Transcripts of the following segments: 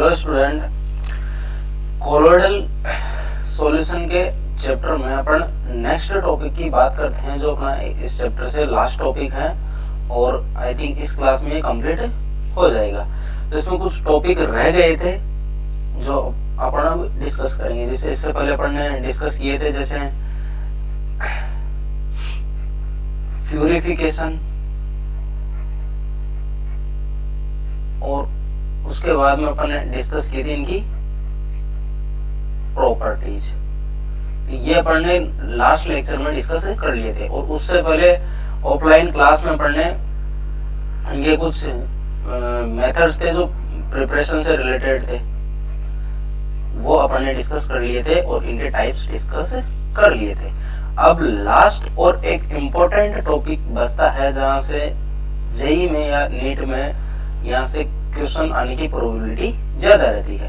Hello student, colloidal solution के chapter में अपन next topic की बात करते हैं, जो अपना इस चैप्टर से लास्ट टॉपिक है और आई थिंक इस क्लास में कंप्लीट हो जाएगा। तो इसमें कुछ टॉपिक रह गए थे जो अपन अब डिस्कस करेंगे। जैसे इससे पहले अपन ने डिस्कस किए थे, जैसे प्यूरिफिकेशन, और उसके बाद में अपन ने डिस्कस की थी इनकी प्रॉपर्टीज। ये अपन ने लास्ट लेक्चर में डिस्कस कर लिए थे। और उससे पहले ऑफलाइन क्लास में अपन ने इनके कुछ मेथड्स थे जो प्रिपरेशन से रिलेटेड थे, वो अपन ने डिस्कस कर लिए थे और इनके टाइप्स डिस्कस कर लिए थे। अब लास्ट और एक इम्पोर्टेंट टॉपिक बचता है, जहां से जेईई में या नीट में यहाँ से क्वेश्चन आने की प्रोबेबिलिटी ज्यादा रहती है।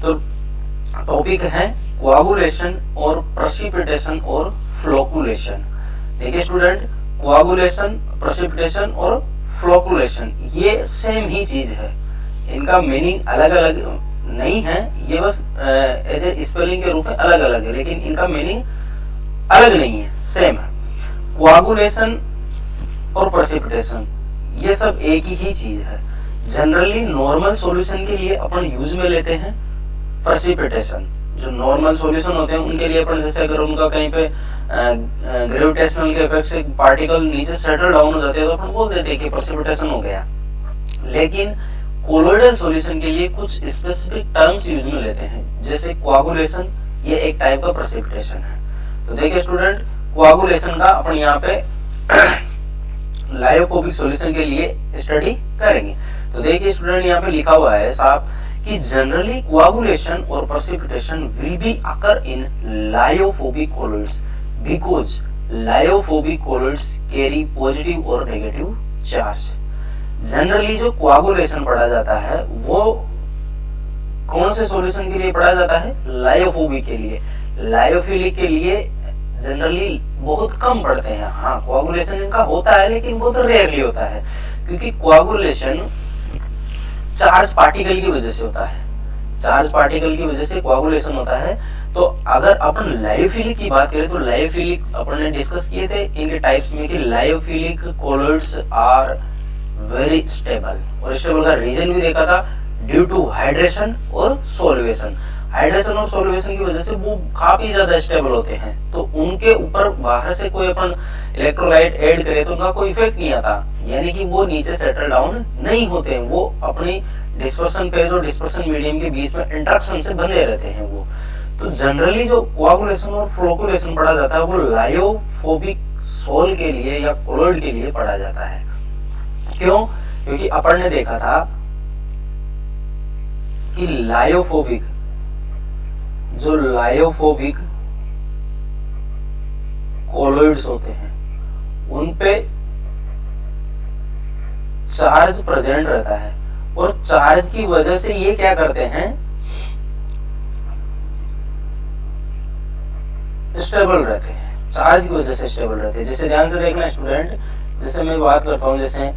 तो टॉपिक है कोआगुलेशन और प्रेसिपिटेशन और फ्लोकुलेशन। देखिए स्टूडेंट, कोआगुलेशन, प्रेसिपिटेशन और फ्लोकुलेशन ये सेम ही चीज है, इनका मीनिंग अलग अलग नहीं है, ये बस एज ए स्पेलिंग के रूप में अलग अलग है, लेकिन इनका मीनिंग अलग नहीं है, सेम है। कोआगुलेशन और प्रेसिपिटेशन ये सब एक ही चीज है। जनरली नॉर्मल सॉल्यूशन के लिए अपन यूज में लेते हैं प्रेसिपिटेशन। जो नॉर्मल सॉल्यूशन होते हैं उनके लिए अपन, जैसे अगर उनका कहीं पे ग्रेविटेशनल के इफेक्ट से पार्टिकल नीचे सेटल डाउन हो जाते हैं तो अपन बोल देते हैं कि प्रेसिपिटेशन हो गया। लेकिन कोलोइडल सॉल्यूशन के लिए कुछ स्पेसिफिक टर्म्स यूज में लेते हैं, जैसे कोआगुलेशन, ये एक टाइप का प्रेसिपिटेशन है। तो देखिए स्टूडेंट, कोआगुलेशन का अपन यहाँ पे लायोफोबिक सॉल्यूशन के लिए स्टडी करेंगे। तो देखिए स्टूडेंट, यहाँ पे लिखा हुआ है साहब कि जनरली कोआगुलेशन और precipitation will be occur in lyophobic colloids because lyophobic colloids carry positive और नेगेटिव चार्ज। जनरली जो कोआगुलेशन पढ़ा जाता है वो कौन से सॉल्यूशन के लिए पढ़ा जाता है? लायोफोबिक के लिए। लायोफिलिक के लिए जनरली बहुत कम पढ़ते हैं। हाँ, कोआगुलेशन इनका होता है लेकिन बहुत रेयरली होता है, क्योंकि कोआगुलेशन चार्ज पार्टिकल की वजह से होता है। चार्ज पार्टिकल की वजह से कोआगुलेशन होता है। तो अगर अपन लायोफिलिक की बात करें तो लायोफिलिक अपन ने डिस्कस किए थे इनके टाइप्स में कि lyophilic colloids are very stable, और स्टेबल का रीजन भी देखा था, ड्यू टू हाइड्रेशन और सोल्वेशन। हाइड्रेशन और सोल्वेशन की वजह से वो काफी ज्यादा स्टेबल होते हैं, तो उनके ऊपर बाहर से कोई अपन इलेक्ट्रोलाइट ऐड करे तो उनका कोई इफेक्ट नहीं आता, यानी कि वो नीचे सेटल डाउन नहीं होते हैं, वो अपनी डिस्पर्शन फेज और डिस्पर्शन मीडियम के बीच में इंटरेक्शन से बंधे रहते हैं वो। तो जनरली जो कोआगुलेशन और फ्लोकुलेशन पढ़ा जाता है वो लायोफोबिक सोल के लिए या कोलोइड के लिए पढ़ा जाता है। क्यों? क्योंकि अपन ने देखा था कि लायोफोबिक कोलोइड्स होते हैं उन पे चार्ज प्रेजेंट रहता है, और चार्ज की वजह से ये क्या करते हैं? स्टेबल रहते हैं। चार्ज की वजह से स्टेबल रहते हैं। जैसे ध्यान से देखना स्टूडेंट, जैसे मैं बात करता हूं, जैसे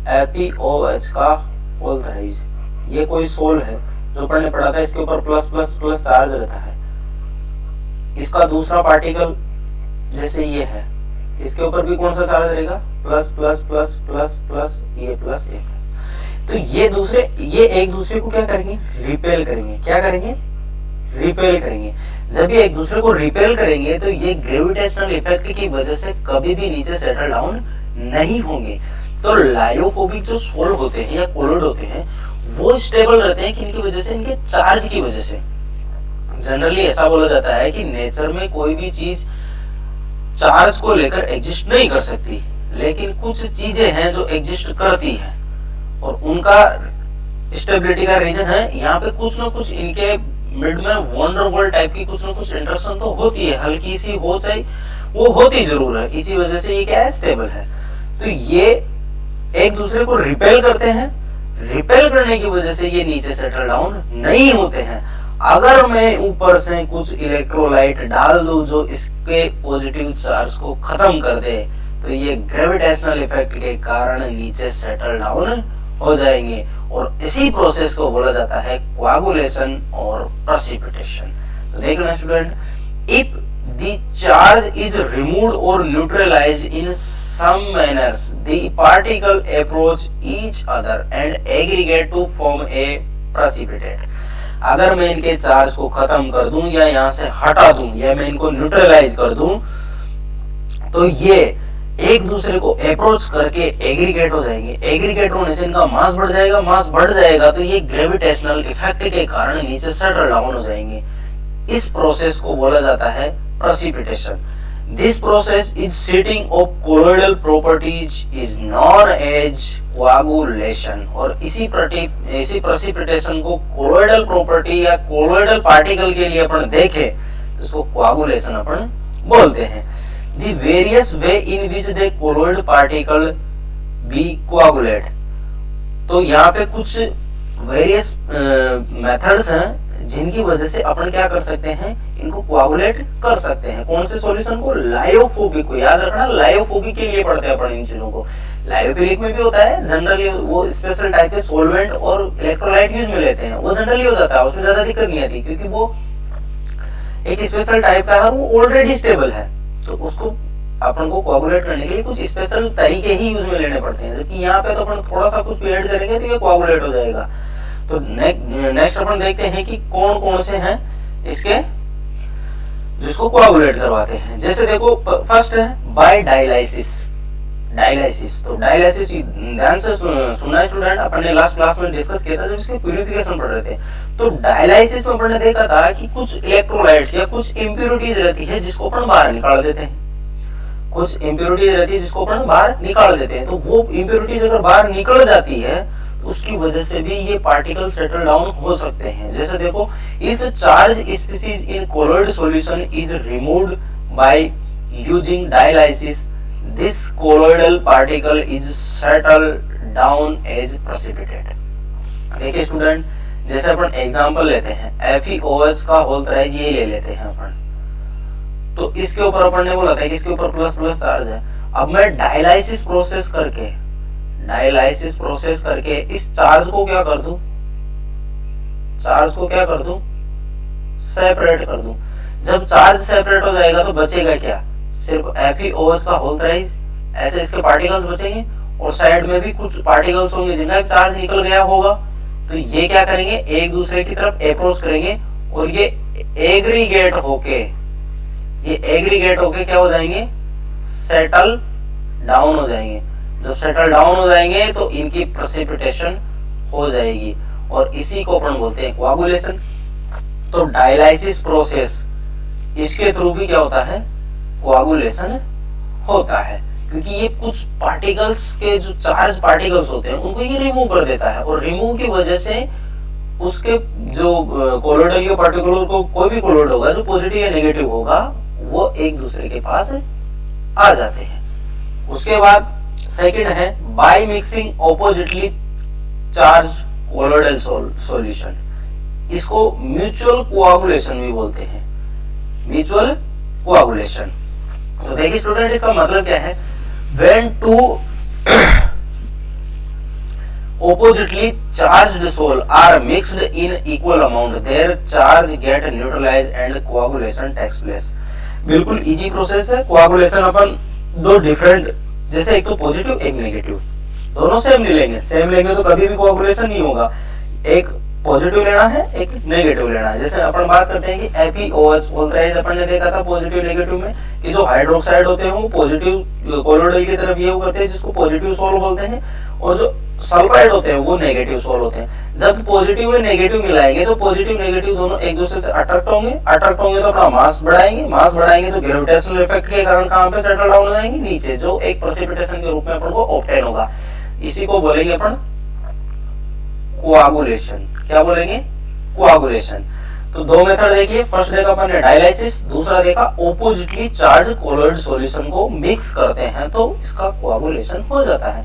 FeOH का पोलराइज, ये कोई सोल है जो अपन ने पढ़ा था, इसके ऊपर प्लस प्लस प्लस चार्ज रहता है। इसका दूसरा पार्टिकल जैसे ये है, इसके ऊपर भी कौन सा चार्ज रहेगा? Plus plus plus plus plus, ये प्लस ये। तो ये एक दूसरे को क्या करेंगे? रिपेल करेंगे। क्या करेंगे? रिपेल करेंगे। जब ये एक दूसरे को रिपेल करेंगे तो ये ग्रेविटेशनल इफेक्ट की वजह से कभी भी नीचे सेटल डाउन नहीं होंगे। तो लायोफोबिक जो सोल होते हैं या कोलोइड होते हैं वो स्टेबल रहते हैं, किनकी वजह से? इनके चार्ज की वजह से। जनरली ऐसा बोला जाता है कि नेचर में कोई भी चीज चार्ज को लेकर एग्जिस्ट नहीं कर सकती, लेकिन कुछ चीजें हैं जो एग्जिस्ट करती हैं, और उनका स्टेबिलिटी का रीजन है यहाँ पे कुछ ना कुछ इनके मिड में वंडरवॉल टाइप की कुछ ना कुछ इंटरेक्शन तो होती है, हल्की सी हो चाहे वो होती जरूर है, इसी वजह से ये क्या है? स्टेबल है। तो ये एक दूसरे को रिपेल करते हैं, रिपेल करने की वजह से ये नीचे सेटल डाउन नहीं होते हैं। अगर मैं ऊपर से कुछ इलेक्ट्रोलाइट डाल दूं जो इसके पॉजिटिव चार्ज को खत्म कर दे, तो ये ग्रेविटेशनल इफेक्ट के कारण नीचे सेटल डाउन हो जाएंगे, और इसी प्रोसेस को बोला जाता है कोआगुलेशन और प्रेसिपिटेशन। तो देखना student, if the charge is removed और neutralised in some manners the particle approach each other and aggregate to form a precipitate. अगर मैं इनके चार्ज को खत्म कर दूं या यहां से हटा दूं या मैं इनको न्यूट्रलाइज कर दूं, तो ये एक दूसरे को अप्रोच करके एग्रीगेट हो जाएंगे। एग्रीगेट होने से इनका मास बढ़ जाएगा, मास बढ़ जाएगा तो ये ग्रेविटेशनल इफेक्ट के कारण नीचे सेटल डाउन हो जाएंगे। इस प्रोसेस को बोला जाता है precipitation. This process is settling of colloidal properties is known as coagulation. और इसी प्रेसिपिटेशन को कोलोइडल प्रॉपर्टी या कोलोइडल पार्टिकल के लिए अपन देखें तो इसको कोआगुलेशन अपन बोलते हैं। The various way in which the colloid particle be coagulate। तो यहाँ पे कुछ वेरियस मेथड्स हैं जिनकी वजह से अपन क्या कर सकते हैं, इनको कोआगुलेट कर सकते हैं। कौन से सॉल्यूशन को? लायोफोबिक को। याद रखना, लायोफोबिक के लिए पढ़ते हैं अपन इन चीजों को। लायोफिलिक में भी होता है जनरली, वो स्पेशल टाइप के सोलवेंट और इलेक्ट्रोलाइट यूज में लेते हैं, वो जनरली हो जाता है, उसमें ज्यादा दिक्कत नहीं आती क्योंकि वो एक स्पेशल टाइप का है, वो ऑलरेडी स्टेबल है, तो उसको अपन को कोआगुलेट करने के लिए कुछ स्पेशल तरीके ही यूज में लेने पड़ते हैं। जबकि यहाँ पे तो अपन थोड़ा सा कुछ ऐड करेंगे तो ये कोआगुलेट हो जाएगा। तो नेक्स्ट अपन देखते हैं कि कौन कौन से हैं इसके जिसको कोआगुलेट करवाते हैं। जैसे देखो, फर्स्ट है बाय डायलाइसिस। डायलाइसिस, तो डायलाइसिस ध्यान से सुनना है स्टूडेंट, अपन ने लास्ट क्लास में डिस्कस किया था जब इसके प्यूरिफिकेशन पढ़ रहे थे। तो डायलाइसिस में अपन ने देखा था कि कुछ इलेक्ट्रोलाइट्स या कुछ इंप्योरिटीज रहती है जिसको अपन बाहर निकाल देते हैं। कुछ इंप्योरिटीज रहती है जिसको अपन बाहर निकाल देते हैं। तो वो इंप्योरिटीज अगर बाहर निकल जाती है तो उसकी वजह से भी ये पार्टिकल सेटल डाउन हो सकते हैं। जैसे देखो, if charge species in colloid solution is removed by using dialysis, this colloidal particle is settle down as precipitate. देखिए स्टूडेंट, जैसे अपन एग्जांपल लेते हैं FeOH का होल थ्राइस, ये ले लेते हैं अपन। तो इसके ऊपर अपन ने बोला था कि इसके ऊपर प्लस प्लस चार्ज है। अब मैं डायलाइसिस प्रोसेस करके इस चार्ज को क्या कर दूं, सेपरेट कर दूं। जब चार्ज सेपरेट हो जाएगा तो बचेगा क्या? सिर्फ FeOH का होल थ्राइस, ऐसे इसके पार्टिकल्स बचेंगे और साइड में भी कुछ पार्टिकल्स होंगे जिनका चार्ज निकल गया होगा। तो ये क्या करेंगे, एक दूसरे की तरफ अप्रोच करेंगे और ये एग्रीगेट होके क्या हो जाएंगे, सेटल डाउन हो जाएंगे। जब सेटल डाउन हो जाएंगे तो इनकी प्रेसिपिटेशन हो जाएगी और इसी को अपन बोलते हैं कोआगुलेशन। तो डायलाइसिस प्रोसेस, इसके थ्रू भी क्या होता है, कोआगुलेशन होता है, क्योंकि ये कुछ पार्टिकल्स के जो चार्ज पार्टिकल्स होते हैं उनको ये रिमूव कर देता है और रिमूव की वजह से उसके जो कोलोइडल के पार्टिकल को, कोई भी कोलोइड होगा जो पॉजिटिव या नेगेटिव होगा, वो एक दूसरे के पास आ जाते हैं। उसके बाद सेकंड है by mixing oppositely charge colloidal solution. इसको म्यूचुअल कोआगुलेशन भी बोलते हैं, म्यूचुअल कोआगुलेशन। तो देखिए स्टूडेंट, इसका मतलब क्या है, when two oppositely charged soul are mixed in equal amount, their charge get neutralized and coagulation takes place। बिल्कुल इजी प्रोसेस है। कोआगुलेशन अपन दो डिफरेंट, जैसे एक तो पॉजिटिव एक नेगेटिव, दोनों सेम नहीं लेंगे, सेम लेंगे तो कभी भी कोआगुलेशन नहीं होगा। एक पॉजिटिव लेना है, एक नेगेटिव लेना है। जैसे अपन बात करते हैं कि FeOH बोलते हैं, अपन ने देखा था पॉजिटिव नेगेटिव में कि जो हाइड्रोक्साइड होते हैं वो पॉजिटिव कोलोइडल की तरफ बिहेव करते हैं जिसको पॉजिटिव सोल बोलते हैं, और जो सल्फाइड होते हैं वो नेगेटिव सोल होते हैं। जब पॉजिटिव और नेगेटिव मिलाएंगे तो पॉजिटिव नेगेटिव दोनों एक दूसरे से अट्रैक्ट होंगे तो अपना मास बढ़ाएंगे तो ग्रेविटेशनल इफेक्ट के कारण कहां पे सेटल डाउन हो जाएंगे, नीचे, जो एक प्रेसिपिटेशन के रूप में अपन को ऑब्टेन होगा। इसी को बोलेंगे अपन कोआगुलेशन। क्या बोलेंगे, कोआगुलेशन। तो दो मेथड देखिए, फर्स्ट देखा अपन ने डायलाइसिस, दूसरा देखा ऑपोजिटली चार्ज कोलोइड सॉल्यूशन को मिक्स करते हैं तो इसका कोआगुलेशन हो जाता है।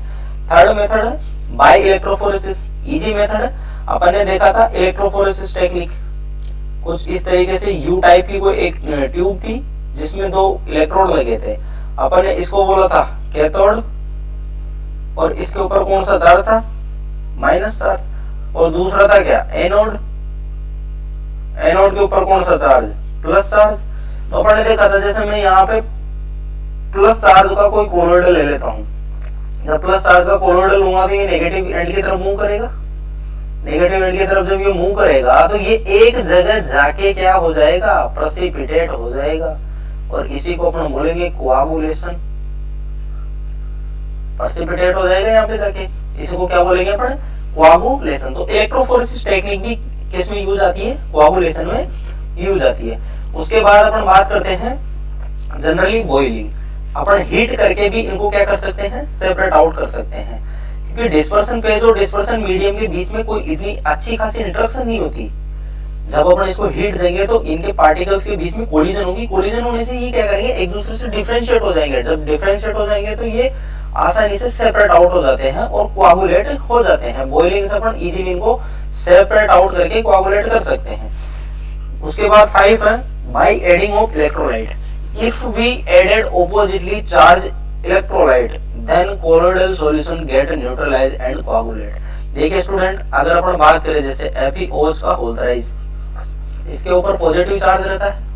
थर्ड मेथड है बाय इलेक्ट्रोफोरेसिस, इजी मेथड है। अपन ने देखा था इलेक्ट्रोफोरेसिस टेक्निक, कुछ इस तरीके से यू टाइप की कोई एक ट्यूब थी जिसमें दो इलेक्ट्रोड लगे थे। अपन ने इसको बोला था कैथोड और इसके ऊपर कौन सा चार्ज था, माइनस चार्ज, और दूसरा था क्या, एनोड, एनोड के ऊपर कौन सा चार्ज, प्लस चार्ज। तो अपन ने देखा था जैसे मैं यहाँ पे प्लस चार्ज का कोई कोलोइडल ले लेता हूँ, जब प्लस चार्ज का कोलोइडल लूंगा तो ये नेगेटिव एंड की तरफ मूव करेगा, नेगेटिव एंड की तरफ जब ये मूव करेगा तो ये एक जगह जाके क्या हो जाएगा, प्रेसिपिटेट हो जाएगा, और इसी को अपन बोलेंगे कोआगुलेशन, प्रेसिपिटेट हो जाएगा यहाँ पे जाके, इसी को क्या बोलेंगे अपन, कोआगुलेशन। तो इलेक्ट्रोफोरेसिस टेक्निक भी किस में यूज आती है, कोआगुलेशन में यूज आती है। उसके बाद अपन बात करते हैं जनरली बॉइलिंग, अपन हीट करके भी इनको क्या कर सकते हैं, सेपरेट आउट कर सकते हैं, क्योंकि डिस्पर्सन पेज और डिस्पर्सन मीडियम के बीच में कोई इतनी अच्छी खासी इंटरेक्शन नहीं होती। जब अपन इसको हीट देंगे तो इनके पार्टिकल्स के बीच में कोलिजन होगी, कोलिजन होने से ये क्या करेंगे, एक दूसरे से डिफरेंशिएट हो जाएंगे, जब डिफरेंशिएट हो जाएंगे तो ये आसानी से सेपरेट आउट हो जाते हैं और कोआगुलेट हो जाते हैं। बॉइलिंग से अपन इजीली इनको सेपरेट आउट करके कोआगुलेट कर सकते हैं। उसके बाद 5 है by adding of electrolyte, if we added oppositely charge electrolyte then colloidal solution get neutralise and coagulate. देखिए स्टूडेंट, अगर अपन बात करें जैसे FeOH का होल थराइज, इसके ऊपर पॉजिटिव चार्ज रहता है,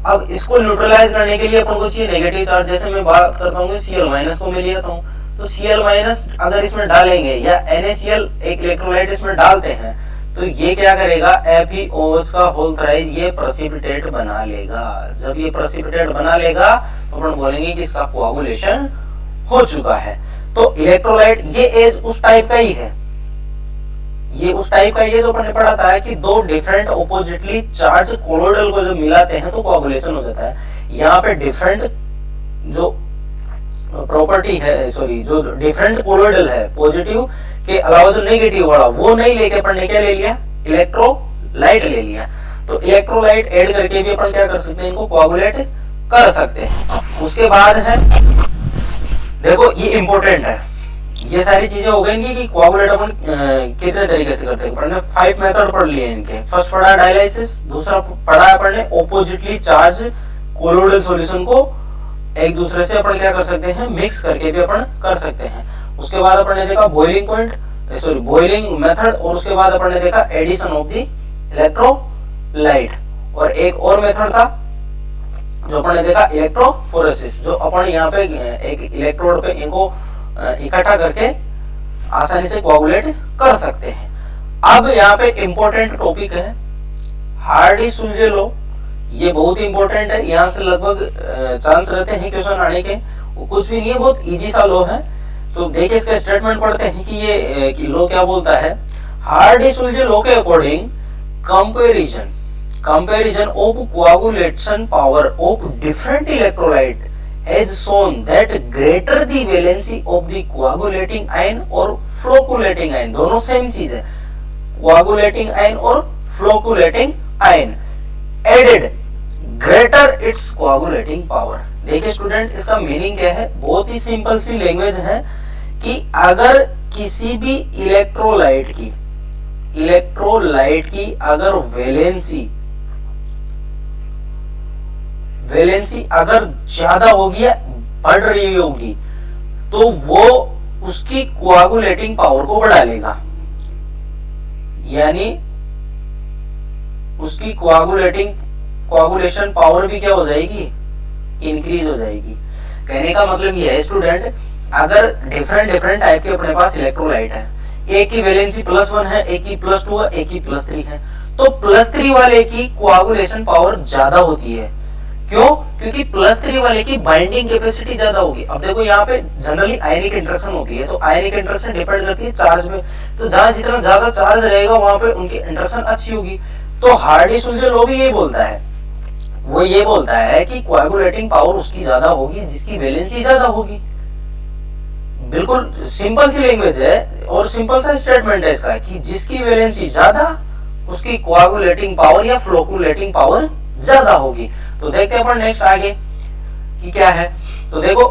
अब इसको न्यूट्रलाइज करने के लिए अपन को चाहिए नेगेटिव चार्ज। जैसे मैं बात करता हूँ Cl- को मैं लेता हूँ, तो Cl- अगर इसमें डालेंगे या NaCl एक इलेक्ट्रोलाइट इसमें डालते हैं तो ये क्या करेगा, FeOH का होल थराइज ये प्रेसिपिटेट बना लेगा। जब ये प्रेसिपिटेट बना लेगा तो अपन बोलेंगे कि इसका कोआगुलेशन हो चुका है। तो इलेक्ट्रोलाइट ये एज उस टाइप का ही है, ये उस टाइप का ये जो अपन ने पढ़ा था कि दो डिफरेंट ऑपोजिटली चार्ज कोलोइडल को जब मिलाते हैं तो कोआगुलेशन हो जाता है। यहाँ पे डिफरेंट जो प्रॉपर्टी है, सॉरी जो डिफरेंट कोलोइडल है, पॉजिटिव के अलावा जो नेगेटिव वाला वो नहीं लेके अपन ने क्या ले लिया, इलेक्ट्रोलाइट ले लिया। तो इलेक्ट्रोलाइट ऐड करके भी अपन क्या कर सकते हैं, इनको कोआगुलेट कर सकते हैं। उसके बाद है देखो ये इंपॉर्टेंट है, ये सारी चीजें हो गई कि कोआगुलेट अपन कितने तरीके से करते हैं। अपन ने 5 मेथड पढ़ लिए इनके, फर्स्ट पढ़ा डायलाइसिस, दूसरा पढ़ा अपन ने ऑपोजिटली चार्ज कोलोइडल सॉल्यूशन को एक दूसरे से अपन क्या कर सकते हैं, मिक्स करके भी अपन कर सकते हैं। उसके बाद अपन ने देखा boiling point, sorry boiling method, और उसके बाद अपन ने देखा एडिशन ऑफ द इलेक्ट्रोलाइट, और एक और मेथड था जो अपन ने देखा इलेक्ट्रोफोरेसिस, जो अपन यहाँ पे एक इलेक्ट्रोड पे इनको इकट्ठा करके आसानी से कोआगुलेट कर सकते हैं। अब यहाँ पे इंपॉर्टेंट टॉपिक है हार्डी-सुलजे लॉ, ये बहुत इंपॉर्टेंट है, यहाँ से लगभग चांस रहते हैं क्वेश्चन आने के, वो कुछ भी नहीं है, बहुत इजी सा लॉ है। तो देखिए इसका स्टेटमेंट पढ़ते हैं कि ये लॉ क्या बोलता है। हार्डी-सुलजे लॉ के according comparison of coagulation power of different electrolyte has shown that greater the valency of the coagulating ion और flocculating ion, दोनों सेम चीज है, coagulating ion और flocculating ion added greater its coagulating power। देखिए student, इसका meaning क्या है, बहुत ही सिंपल सी लैंग्वेज है कि अगर किसी भी इलेक्ट्रोलाइट की अगर वैलेंसी अगर ज्यादा होगी या बढ़ रही होगी तो वो उसकी कोआगुलेटिंग पावर को बढ़ा लेगा, यानी उसकी कोआगुलेशन पावर भी क्या हो जाएगी, इंक्रीज हो जाएगी। कहने का मतलब ये है स्टूडेंट, अगर डिफरेंट टाइप के अपने पास इलेक्ट्रोलाइट है, एक की वैलेंसी +1 है, एक की +2 है, एक की +3 है, तो +3 वाले की कोआगुलेशन पावर ज्यादा होती है। क्यों? क्योंकि +3 वाले की बाइंडिंग कैपेसिटी ज्यादा होगी। अब देखो यहाँ पे जनरली आयनिक इंटरेक्शन होती है, तो आयनिक इंटरेक्शन डिपेंड करती है चार्ज पे, तो जहां जितना ज्यादा चार्ज रहेगा वहां पे उनकी इंटरेक्शन अच्छी होगी। तो हार्डी-सुलजे लॉ भी यही बोलता है, वो ये बोलता है कि कोआगुलेटिंग पावर उसकी ज्यादा होगी जिसकी वैलेंसी ज्यादा होगी। बिल्कुल सिंपल सी लैंग्वेज है और सिंपल सा स्टेटमेंट है इसका कि जिसकी वैलेंसी ज्यादा उसकी कोआगुलेटिंग पावर या फ्लोकुलेटिंग पावर ज्यादा होगी। तो देखते हैं अपन नेक्स्ट आगे कि क्या है। तो देखो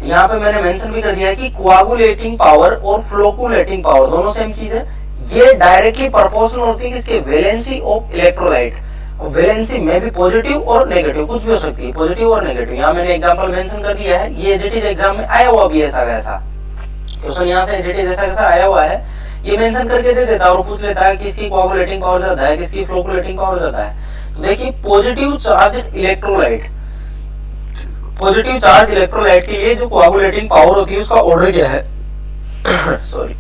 यहाँ पे मैंने मेंशन भी कर दिया है कि कोआगुलेटिंग पावर और फ्लोकुलेटिंग पावर दोनों सेम चीज है, ये डायरेक्टली प्रोपोर्शनल होती है किसके, वैलेंसी ऑफ इलेक्ट्रोलाइट। वैलेंसी में भी पॉजिटिव और नेगेटिव कुछ भी हो सकती है, पॉजिटिव और नेगेटिव। यहाँ मैंने एग्जांपल मेंशन कर दिया है, ये एज इट इज एग्जाम में आया हुआ भी ऐसा वैसा। क्वेश्चन यहाँ से एनसीटी जैसा कैसा आया हुआ है ये मेंशन करके दे देता है और पूछ लेता है किसकी कोआगुलेटिंग पावर ज्यादा है, किसकी फ्लोकुलेटिंग पावर ज्यादा है। तो देखिए positive charge electrolyte, positive charge electrolyte के लिए जो कोआगुलेटिंग पावर होती है उसका ऑर्डर क्या है सॉरी,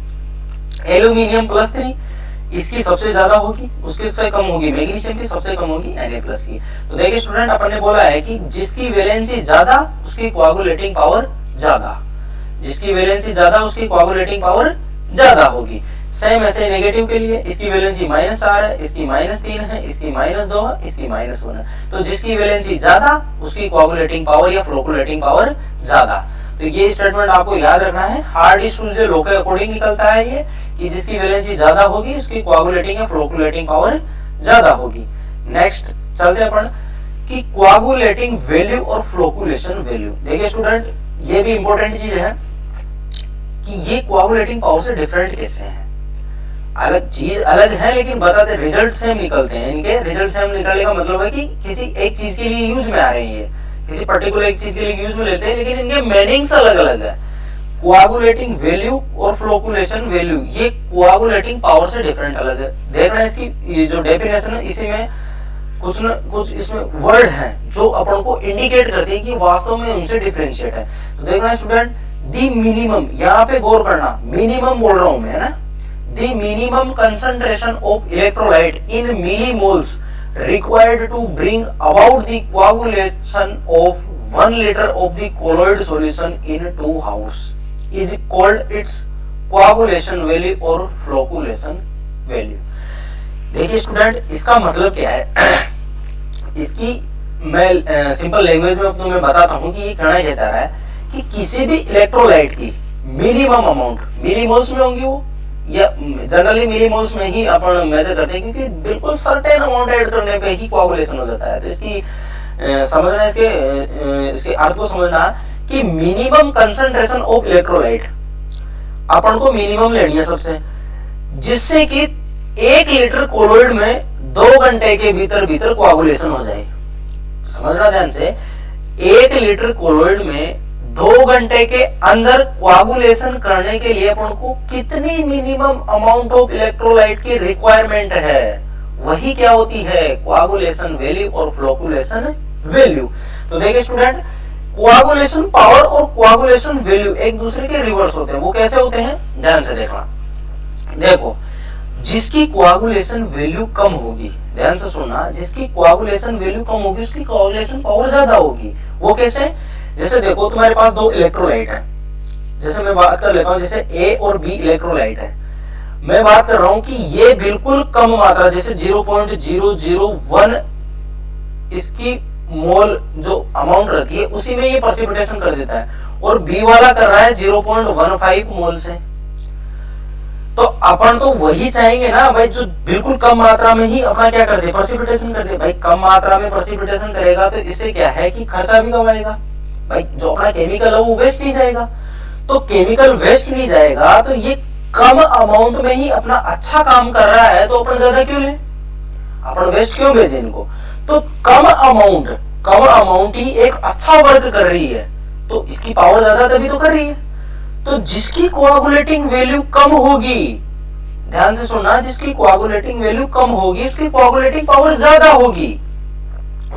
एल्यूमिनियम +3 इसकी सबसे ज्यादा होगी, उसके से कम होगी मैग्नीशियम की, सबसे कम होगी Na+ की। तो देखिए स्टूडेंट अपन ने बोला है कि जिसकी वैलेंसी ज्यादा उसकी कोआगुलेटिंग पावर ज्यादा, जिसकी वैलेंसी ज्यादा उसकी कोआगुलेटिंग पावर ज्यादा होगी। सेम ऐसे नेगेटिव के लिए इसकी वैलेंसी -4 है, इसकी -3 है, इसकी -2 है, इसकी -1 है। तो जिसकी वैलेंसी ज्यादा उसकी कोआगुलेटिंग पावर या फ्लोकुलेटिंग पावर ज्यादा। तो ये स्टेटमेंट आपको याद रखना है, हार्डी-शुल्ज़ लॉ के अकॉर्डिंग निकलता है ये कि जिसकी वैलेंसी ज्यादा होगी उसकी कोआगुलेटिंग या फ्लोकुलेटिंग पावर ज्यादा होगी। नेक्स्ट चलते हैं अपन कि कोआगुलेटिंग वैल्यू और फ्लोकुलेशन वैल्यू। देखिए स्टूडेंट ये भी इंपॉर्टेंट चीज है कि ये कोआगुलेटिंग पावर से डिफरेंट कैसे हैं, अलग चीज अलग है लेकिन बताते रिजल्ट सेम निकलते हैं। इनके रिजल्ट सेम निकलने का मतलब है कि किसी एक चीज के लिए यूज में आ रहे हैं, ये किसी पर्टिकुलर एक चीज के लिए यूज में लेते हैं लेकिन इनके मीनिंग्स अलग अलग है। कोआगुलेटिंग वैल्यू और फ्लोकुलेशन वैल्यू ये कोआगुलेटिंग पावर से डिफरेंट अलग है। देखना इसकी ये जो डेफिनेशन है इसी में कुछ न कुछ इसमें वर्ड हैं जो अपन को इंडिकेट करते हैं कि वास्तव में उनसे डिफरेंशिएट है। तो देखना स्टूडेंट दी मिनिमम, यहाँ पे गौर करना, मिनिमम बोल रहा हूं मैं, है ना, दी minimum concentration of electrolyte in millimoles required to bring about the coagulation of 1 liter of the colloid solution in 2 hours is called its coagulation value or flocculation value। देखिए स्टूडेंट इसका मतलब क्या है इसकी मैं सिंपल लैंग्वेज में तुम्हें बताता हूँ कि ये कहना क्या चाह रहा है कि किसी भी इलेक्ट्रोलाइट की मिनिमम अमाउंट मिलीमोल्स में होंगी वो, या जनरली मिलीमोल्स में ही अपन मेजर करते हैं क्योंकि बिल्कुल सर्टेन अमाउंट ऐड करने पे ही कोआगुलेशन हो जाता है। तो इसकी समझना इसके अर्थ को समझना कि मिनिमम कंसंट्रेशन ऑफ इलेक्ट्रोलाइट अपन को मिनिमम लेनी है सबसे, जिससे कि 1 लीटर कोलोइड में 2 घंटे के भीतर भीतर कोआगुलेशन हो जाए। समझना ध्यान से, 1 लीटर कोलोइड में 2 घंटे के अंदर कोआगुलेशन करने के लिए अपन को कितनी मिनिमम अमाउंट ऑफ इलेक्ट्रोलाइट की रिक्वायरमेंट है, वही क्या होती है, कोआगुलेशन वैल्यू और फ्लोकुलेशन वैल्यू। तो देखिए स्टूडेंट कोआगुलेशन पावर और कोआगुलेशन वैल्यू एक दूसरे के रिवर्स होते हैं। वो कैसे होते हैं ध्यान से देखना। देखो जिसकी कोआगुलेशन वैल्यू कम होगी, ध्यान से सुनना, जिसकी कोआगुलेशन वैल्यू कम होगी उसकी कोआगुलेशन पावर ज्यादा होगी। वो कैसे, जैसे देखो तुम्हारे पास 2 इलेक्ट्रोलाइट है, जैसे मैं बात कर लेता हूं, जैसे A और B इलेक्ट्रोलाइट है, मैं बात कर रहा हूं कि ये बिल्कुल कम मात्रा जैसे 0.001 इसकी मोल जो अमाउंट रहती है उसी में ये प्रेसिपिटेशन कर देता है, और B वाला कर रहा है 0.15 मोल से। तो अपन तो वही चाहेंगे ना भाई जो बिल्कुल कम मात्रा में ही अपना क्या कर दे, प्रेसिपिटेशन कर दे। भाई कम मात्रा में प्रेसिपिटेशन करेगा तो इससे क्या है कि खर्चा भी कम आएगा, भाई जो अपना केमिकल है वो वेस्ट नहीं जाएगा। तो केमिकल वेस्ट नहीं जाएगा तो ये कम अमाउंट में ही अपना अच्छा काम कर रहा है, तो अपन ज्यादा क्यों लें, अपन वेस्ट क्यों भेजें इनको। तो कम अमाउंट ही एक अच्छा वर्क कर रही है, तो इसकी पावर ज्यादा तभी तो कर रही है। तो जिसकी कोआगुलेटिंग वैल्यू कम होगी, ध्यान से सुनना, जिसकी कोआगुलेटिंग वैल्यू कम होगी उसकी कोआगुलेटिंग पावर ज्यादा होगी,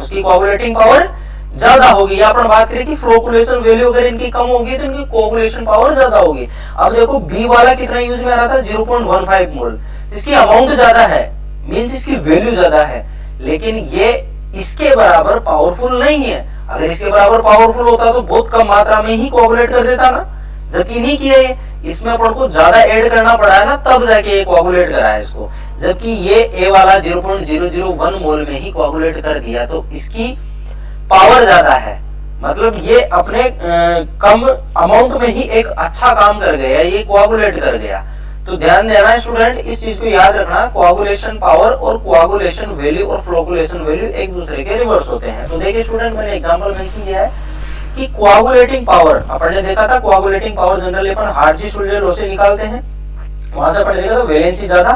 उसकी कोआगुलेटिंग पावर ज्यादा होगी। या अपन बात करें कि फ्लोकुलेशन वैल्यू अगर इनकी कम होगी तो इनकी कोआगुलेशन पावर ज्यादा होगी। अब देखो बी वाला कितना यूज में आ रहा था, 0.15 मोल, इसकी अमाउंट ज्यादा है, मींस इसकी वैल्यू ज्यादा है, लेकिन ये इसके बराबर पावरफुल नहीं है। अगर इसके बराबर पावरफुल होता तो बहुत कम मात्रा में ही कोआगुलेट कर देता ना, जबकि नहीं किया ये, इसमें अपन को ज्यादा ऐड करना पड़ा है ना, तब जाके ये कोआगुलेट करा है इसको, जबकि ये ए वाला 0.001 मोल में ही कोआगुलेट कर दिया, तो इसकी पावर ज्यादा है। मतलब ये अपने कम अमाउंट में ही एक अच्छा काम कर गया, ये कोआगुलेट कर गया। तो ध्यान देना है स्टूडेंट, इस चीज को याद रखना, कोआगुलेशन पावर और कोआगुलेशन वैल्यू और फ्लोकुलेशन वैल्यू एक दूसरे के रिवर्स होते हैं। तो देखिए स्टूडेंट मैंने एग्जांपल मेंशन किया है कि कोआगुलेटिंग पावर अपन ने देखा था, कोआगुलेटिंग पावर जनरली अपन हार्जी-शुल्ज़ लॉ से निकालते हैं, वहां से अपन ने देखा था वैलेंसी ज्यादा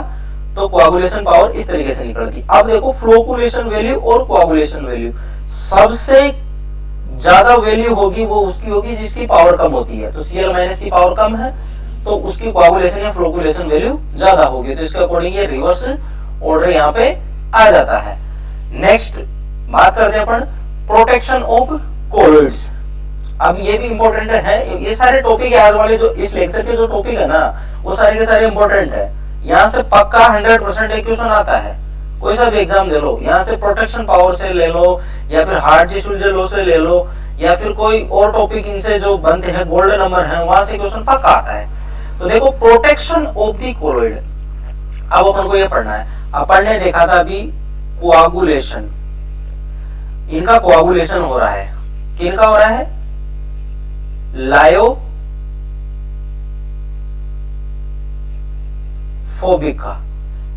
तो कोआगुलेशन पावर इस तरीके से निकलती। अब देखो फ्लोकुलेशन वैल्यू और कोआगुलेशन वैल्यू, सबसे ज्यादा वैल्यू होगी वो उसकी होगी जिसकी पावर कम होती है। तो Cl- की पावर कम है तो उसकी कोआगुलेशन या फ्लोकुलेशन वैल्यू ज्यादा होगी, तो इसके अकॉर्डिंग ये रिवर्स ऑर्डर यहाँ पे आ जाता है। नेक्स्ट बात करते हैं अपन प्रोटेक्शन ऑफ कोलॉइड्स। अब ये भी इंपॉर्टेंट है, ये सारे टॉपिक आज वाले जो इस लेक्चर के जो टॉपिक है ना वो सारे के सारे इंपॉर्टेंट है। यहाँ से पक्का 100% एक क्वेश्चन आता है, कोई सा भी एग्जाम ले लो, यहाँ से प्रोटेक्शन पावर से ले लो या फिर हार्ट टिश्यू लॉ से ले लो या फिर कोई और टॉपिक इनसे जो बनते हैं गोल्डन नंबर है वहां से क्वेश्चन पक्का आता है। तो देखो प्रोटेक्शन ऑफ द कोलॉइड, अब अपन को ये पढ़ना है। अपन ने देखा था अभी कोआगुलेशन, इनका कोआगुलेशन हो रहा है, किनका हो रहा है, लायोफोबिक का।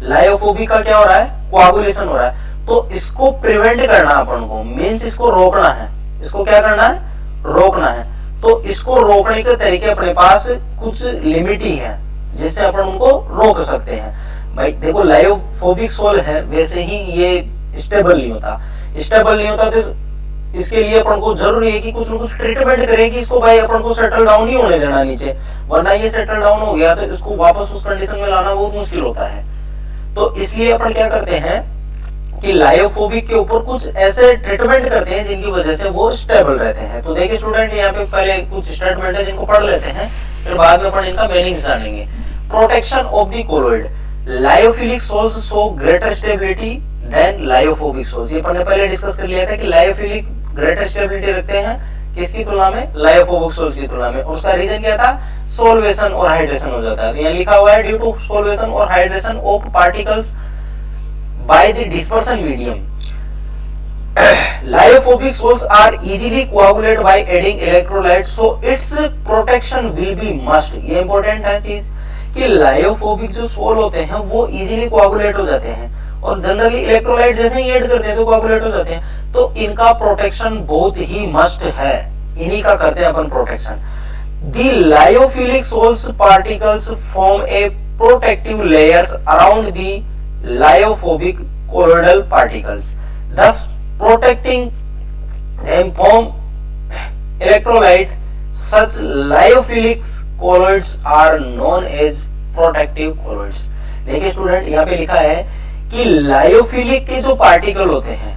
लायोफोबिक का क्या हो रहा है, कोआगुलेशन हो रहा है। तो इसको प्रिवेंट करना अपन को, मींस इसको रोकना है। इसको क्या करना है, रोकना है। तो इसको रोकने के तरीके अपने पास कुछ लिमिट ही है जिससे अपन उनको रोक सकते हैं। भाई देखो लायोफोबिक सोल है, वैसे ही ये स्टेबल नहीं होता, स्टेबल नहीं होता तो इसके लिए अपन को जरूरी है कि कुछ न कुछ ट्रीटमेंट करें कि इसको भाई अपन को सेटल डाउन ही होने देना नीचे, वरना ये सेटल डाउन हो गया तो इसको वापस उस कंडीशन में लाना बहुत मुश्किल होता है। तो इसलिए अपन क्या करते हैं कि लायोफोबिक के ऊपर कुछ ऐसे ट्रीटमेंट करते हैं जिनकी वजह से वो स्टेबल रहते हैं। तो देखिए स्टूडेंट, यहाँ पे पहले कुछ स्टेटमेंट है जिनको पढ़ लेते हैं, फिर बाद में अपन इनका मीनिंग जानेंगे। Protection of the colloid, lyophilic sols show greater stability than lyophobic sols. ये अपन ने पहले डिस्कस कर लिया था कि लायोफिलिक ग्रेटर स्टेबिलिटी रखते हैं किसकी तुलना में, लायोफोबिक सोल्स की तुलना में। और उसका रीजन क्या था, सोल्वेशन और हाइड्रेशन हो जाता है। तो यहाँ लिखा हुआ है ड्यू टू सोल्वेशन और hydration of particles by the dispersion medium, lyophobic sols are easily coagulate by adding electrolyte, so its protection will be must. ये इंपॉर्टेंट है चीज कि लायोफोबिक जो सोल होते हैं वो इजीली कोआगुलेट हो जाते हैं और जनरली इलेक्ट्रोलाइट जैसे ही ऐड करते हैं तो कोआगुलेट हो जाते हैं। तो इनका प्रोटेक्शन बहुत ही मस्ट है, इन्हीं का करते हैं अपन protection. The lyophilic sols particles form a protective layers around the lyophobic colloidal particles, thus protecting them from electrolyte. Such lyophilic colloids are known as protective colloids. देखिए स्टूडेंट, यहाँ पे लिखा है कि लायोफिलिक के जो पार्टिकल होते हैं,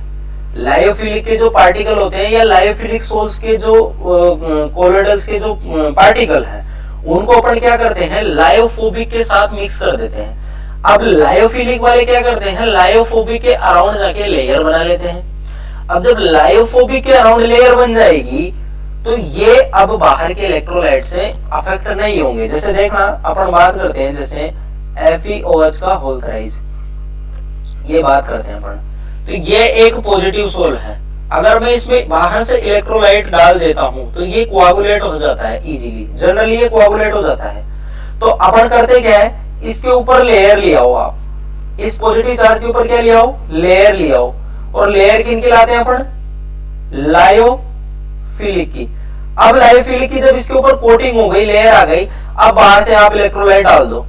लायोफिलिक के जो पार्टिकल होते हैं या लायोफिलिक सोल्स के जो कोलोइडल्स के जो पार्टिकल हैं, उनको अपन क्या करते हैं, लायोफोबिक के साथ मिक्स कर देते हैं। अब लायोफिलिक वाले क्या करते हैं, लायोफोबिक के अराउंड जाके लेयर बना लेते हैं। अब जब लायोफोबिक के अराउंड लेयर बन जाएगी तो ये अब बाहर के इलेक्ट्रोलाइट से अफेक्ट नहीं होंगे। जैसे देखना अपन बात करते हैं जैसे FeOH का होल थ्राइस, ये बात करते हैं अपन, तो ये एक पॉजिटिव सोल है। अगर मैं इसमें बाहर से इलेक्ट्रोलाइट डाल देता हूं तो ये कोआगुलेट हो जाता है इजीली, जनरली ये कोआगुलेट हो जाता है। तो अपन करते क्या है, इसके ऊपर लेयर लिया हो आप, इस पॉजिटिव चार्ज के ऊपर क्या लिया हो, लेयर लिया हो। और लेयर किनकी लाते हैं अपन, लायोफिलिक की। अब लायोफिलिक की जब इसके ऊपर कोटिंग हो गई, लेयर आ गई, अब बाहर से आप इलेक्ट्रोलाइट डाल दो,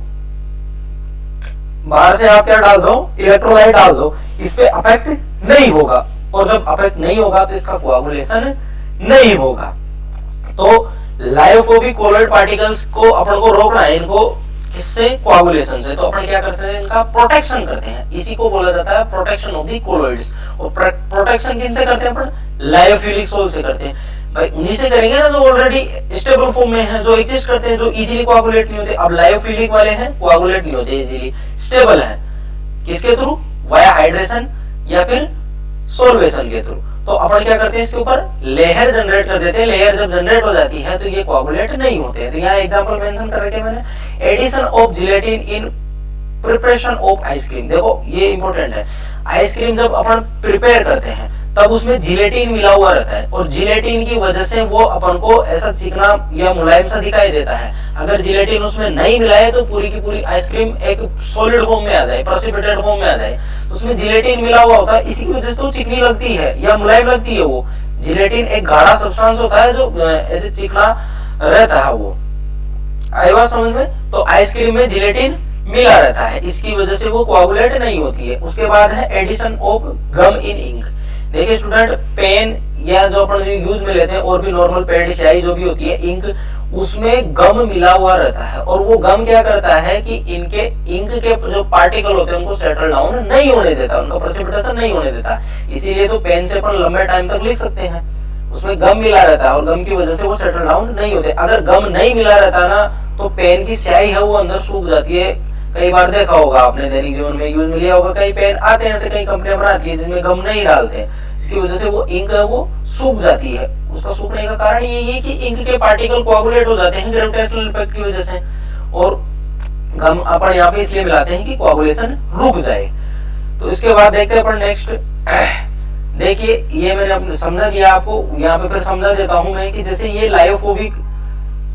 बाहर से आप क्या डाल दो, इलेक्ट्रोलाइट डाल दो, इस पे अफेक्ट नहीं होगा। और जब अफेक्ट नहीं होगा तो इसका कोआगुलेशन नहीं होगा। तो लायोफोबिक कोलोइड पार्टिकल्स को अपन को रोकना है, इनको किससे, कोआगुलेशन से। तो अपन क्या करते हैं, इनका प्रोटेक्शन करते हैं, इसी को बोला जाता है प्रोटेक्शन ऑफ द कोलोइड्स। और प्रोटेक्शन किनसे करते हैं अपन, लायोफिलिक सोल से करते हैं। भाई उन्हीं से करेंगे ना जो ऑलरेडी स्टेबल फॉर्म में है, जो एग्जिस्ट करते हैं, जो इजीली कोआगुलेट नहीं होते। अब लायोफिलिक वाले हैं, कोआगुलेट नहीं होते इजीली, स्टेबल हैं, किसके थ्रू, वाया हाइड्रेशन या फिर सोल्वेशन के थ्रू। तो अपन क्या करते हैं, इसके ऊपर लेयर जनरेट कर देते हैं। लेयर जब जनरेट हो जाती है तो ये कोआगुलेट नहीं होते हैं। तो यहाँ एग्जांपल मेंशन कर रखे मैंने, addition of gelatin in preparation of ice cream. देखो ये इंपॉर्टेंट है, आइसक्रीम जब अपन प्रिपेयर करते हैं तब उसमें जिलेटिन मिला हुआ रहता है और जिलेटिन की वजह से वो अपन को ऐसा चिकना या मुलायम सा दिखाई देता है। अगर जिलेटिन उसमें नहीं मिला है तो पूरी की पूरी आइसक्रीम एक सॉलिड फॉर्म में आ जाए, प्रेसिपिटेट फॉर्म में आ जाए। तो उसमें जिलेटिन मिला हुआ होता है, इसी की वजह से तो चिकनी लगती है या मुलायम लगती है। वो जिलेटिन एक गाढ़ा सब्सटेंस होता है जो ऐसे चिकना रहता है। वो आई बात समझ में। तो आइसक्रीम में जिलेटिन मिला रहता है, इसकी वजह से वो कोआगुलेट नहीं होती है। उसके बाद है addition of gum in ink. देखिए स्टूडेंट, पेन या जो अपन यूज में लेते हैं और भी नॉर्मल पेन स्याही जो भी होती है, इंक, उसमें गम मिला हुआ रहता है, और वो गम क्या करता है कि इनके इंक के जो पार्टिकल होते हैं उनको सेटल डाउन नहीं होने देता, उनका प्रेसिपिटेशन नहीं होने देता। इसीलिए तो पेन से अपन लंबे टाइम तक लिख सकते हैं, उसमें गम मिला रहता है और गम की वजह से वो सेटल डाउन नहीं होते। अगर गम नहीं मिला रहता ना तो पेन की स्याही है वो अंदर सूख जाती है। कई बार देखा होगा आपने दैनिक जीवन में यूज में लिया होगा, कई पेन आते हैं ऐसे, कई कंपनियां बनाती है जिसमें गम नहीं डालते, इसकी वजह से वो इंक है वो सूख जाती है। उसका सूखने का कारण यही है कि इंक के पार्टिकल कोआगुलेट हो जाते हैं ग्रेविटेशनल इफेक्ट की वजह से, और गम अपन यहाँ पे इसलिए मिलाते हैं कि कोआगुलेशन रुक जाए। तो इसके बाद देखते हैं अपन नेक्स्ट। देखिए ये मैंने समझा दिया आपको, यहाँ पे फिर समझा देता हूं मैं कि जैसे ये लायोफोबिक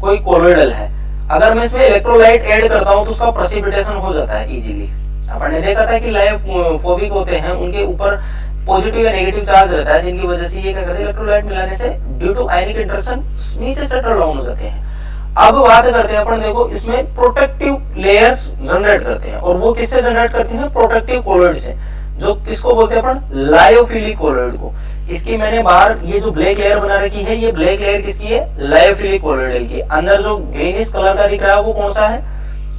कोई कोलोइडल है, अगर मैं इसमें इलेक्ट्रोलाइट ऐड करता हूं तो उसका प्रेसिपिटेशन हो जाता है इजीली। अपन ने देखा था कि लायोफोबिक होते हैं उनके ऊपर पॉजिटिव या नेगेटिव चार्ज रहता है, जिनकी वजह से ये क्या करते हैं इलेक्ट्रोलाइट मिलाने से ड्यू टू आयनिक इंटरेक्शन नीचे सेटल डाउन हो जाते हैं। अब बात करते हैं अपन, देखो इसमें प्रोटेक्टिव लेयर्स जनरेट करते हैं, और वो किससे जनरेट करते हैं, प्रोटेक्टिव कोलोइड से, जो किसको बोलते हैं अपन, लायोफिलिक कोलोइड को। इसकी मैंने बाहर ये जो ब्लैक लेयर बना रखी है, ये ब्लैक लेयर किसकी है, लायोफिलिक कोलोइडल की। अंदर जो ग्रीनिश कलर का दिख रहा है वो कौन सा है,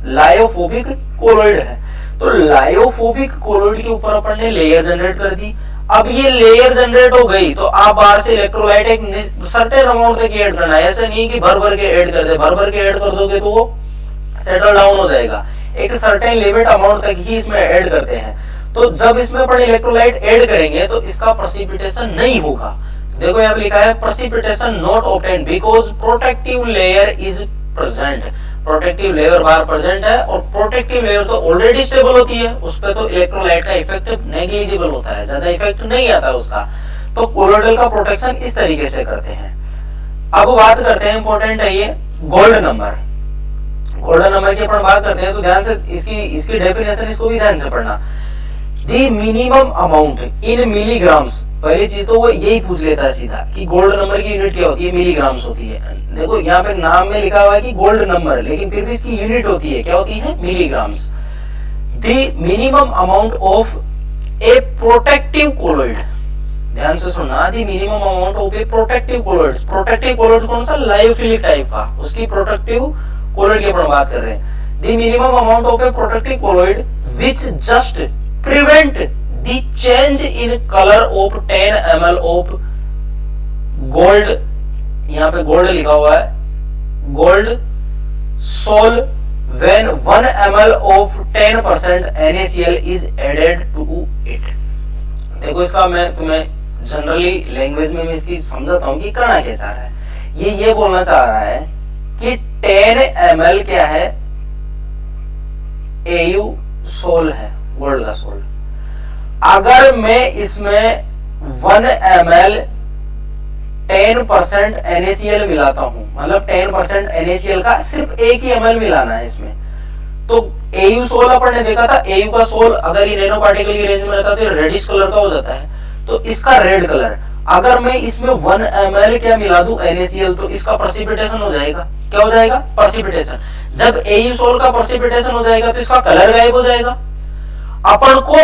लायोफोबिक कोलोइड है। तो लायोफोबिक कोलोइड के ऊपर अपन ने लेयर जनरेट कर दी। अब ये लेयर जनरेट हो गई तो आप बाहर से इलेक्ट्रोलाइट एक सर्टेन अमाउंट तक ऐड करना है, ऐसा नहीं कि भर भर के ऐड कर दे, भर भर के ऐड कर दोगे तो वो सेटल डाउन हो जाएगा। एक सर्टेन लिमिट अमाउंट तक ही इसमें ऐड करते हैं। तो जब इसमें अपन इलेक्ट्रोलाइट ऐड करेंगे तो इसका प्रेसिपिटेशन नहीं होगा। देखो यहाँ पे लिखा है precipitation not obtained because protective layer is present. Protective layer बाहर प्रेजेंट है, और प्रोटेक्टिव लेयर तो ऑलरेडी स्टेबल होती है, उस पर तो इलेक्ट्रोलाइट का इफेक्ट नेग्लिजिबल होता है, ज्यादा इफेक्ट नहीं आता उसका। तो कोलोइडल का प्रोटेक्शन इस तरीके से करते हैं। अब बात करते हैं, इंपॉर्टेंट है ये गोल्ड नंबर। गोल्डन नंबर की अपन बात करते हैं तो ध्यान से इसकी डेफिनेशन इसको भी ध्यान से पढ़ना। दी मिनिमम अमाउंट इन मिलीग्राम्स, पहली चीज तो वो यही पूछ लेता है सीधा कि गोल्ड नंबर की यूनिट क्या होती है, मिलीग्राम्स होती है। देखो यहाँ पे नाम में लिखा हुआ है कि गोल्ड नंबर, लेकिन फिर भी इसकी यूनिट होती है, क्या होती है, milligrams. The minimum amount of A protective colloid, ध्यान से सुनना, दी minimum amount of A protective colloid. Protective colloid कौन सा, लायोफिलिक टाइप का, उसकी प्रोटेक्टिव कोलोइड की अपन बात कर रहे हैं। दी minimum amount of A protective colloid which just prevent the change in color of 10 ml of gold, यहाँ पे गोल्ड लिखा हुआ है, gold soul when 1 ml of 10% NaCl is added to it। देखो इसका मैं तुम्हें जनरली लैंग्वेज में मैं इसकी समझाता हूँ कि करना कैसा है। ये बोलना चाह रहा है कि 10 ml क्या है, AU सोल है, गोल्ड का सोल। अगर मैं इसमें 1 ml 10% NaCl मिलाता हूं, मतलब 10% NaCl का सिर्फ 1 ही ml मिलाना है इसमें, तो AU सोल अपन ने देखा था, AU का सोल अगर ये नैनो पार्टिकल की रेंज में रहता है तो रेडिश कलर का हो जाता है, तो इसका रेड कलर। अगर मैं इसमें 1 ml क्या मिला दूं NaCl, तो इसका प्रेसिपिटेशन हो जाएगा, क्या हो जाएगा, प्रेसिपिटेशन। जब AU सोल का प्रेसिपिटेशन हो जाएगा तो इसका कलर गायब हो जाएगा। अपन को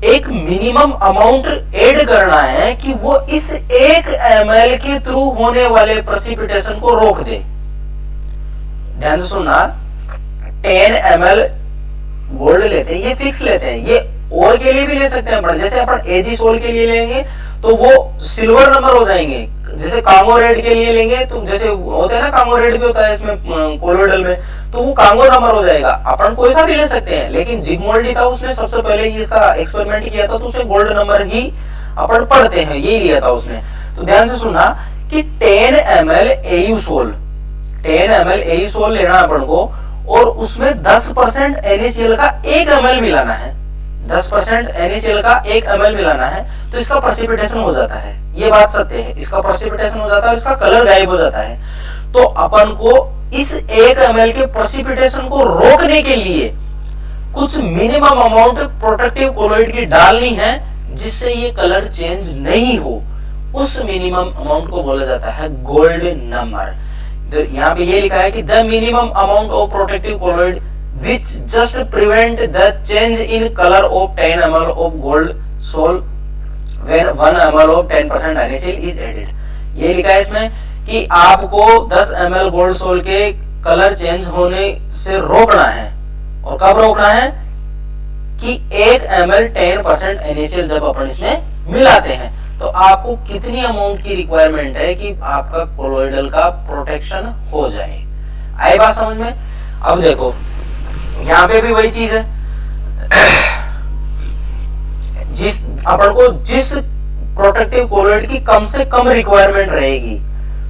एक मिनिमम अमाउंट ऐड करना है कि वो इस 1 ml के थ्रू होने वाले प्रेसिपिटेशन को रोक दे। ध्यान से सुनना, 10 ml गोल्ड लेते हैं, ये फिक्स लेते हैं, ये और के लिए भी ले सकते हैं, जैसे अपन एजी सोल के लिए लेंगे तो वो सिल्वर नंबर हो जाएंगे, जैसे कांगो रेड के लिए लेंगे तो जैसे होते हैं ना, कांगो रेड भी होता है इसमें कोलोइडल में, तो वो कांगो नंबर हो जाएगा। अपन कोई सा भी ले सकते हैं, लेकिन जिगमोल्डी था उसने सबसे पहले इसका एक्सपेरिमेंट किया था, तो उसने गोल्ड नंबर ही अपन पढ़ते हैं, यही लिया था उसने। तो ध्यान से सुना कि 10 ml AU sol, 10 ml AU sol लेना अपन को, और उसमें 10% NaCl का 1 ml मिलाना है, 10% NaCl का 1 ml मिलाना है, तो इसका प्रेसिपिटेशन हो जाता है। ये बात सत्य है, इसका प्रेसिपिटेशन हो जाता है, इसका कलर गायब हो जाता है। तो अपन को इस 1 ml के प्रेसिपिटेशन को रोकने के लिए कुछ मिनिमम अमाउंट प्रोटेक्टिव कोलोइड की डालनी है, जिससे ये कलर चेंज नहीं हो। उस मिनिमम अमाउंट को बोला जाता है गोल्ड नंबर। तो यहाँ पे ये लिखा है कि the minimum amount of protective colloid which just prevent the change in color of 10 ml of gold sol when 1 ml of 10% NaCl is added। ये लिखा है इसमें कि आपको 10 ml गोल्ड सोल के कलर चेंज होने से रोकना है। और कब रोकना है कि 1 ml 10% NaCl जब अपन इसमें मिलाते हैं तो आपको कितनी अमाउंट की रिक्वायरमेंट है कि आपका कोलोइडल का प्रोटेक्शन हो जाए। आई बात समझ में? अब देखो यहां पे भी वही चीज है, जिस अपन को जिस प्रोटेक्टिव कोलोइड की कम से कम रिक्वायरमेंट रहेगी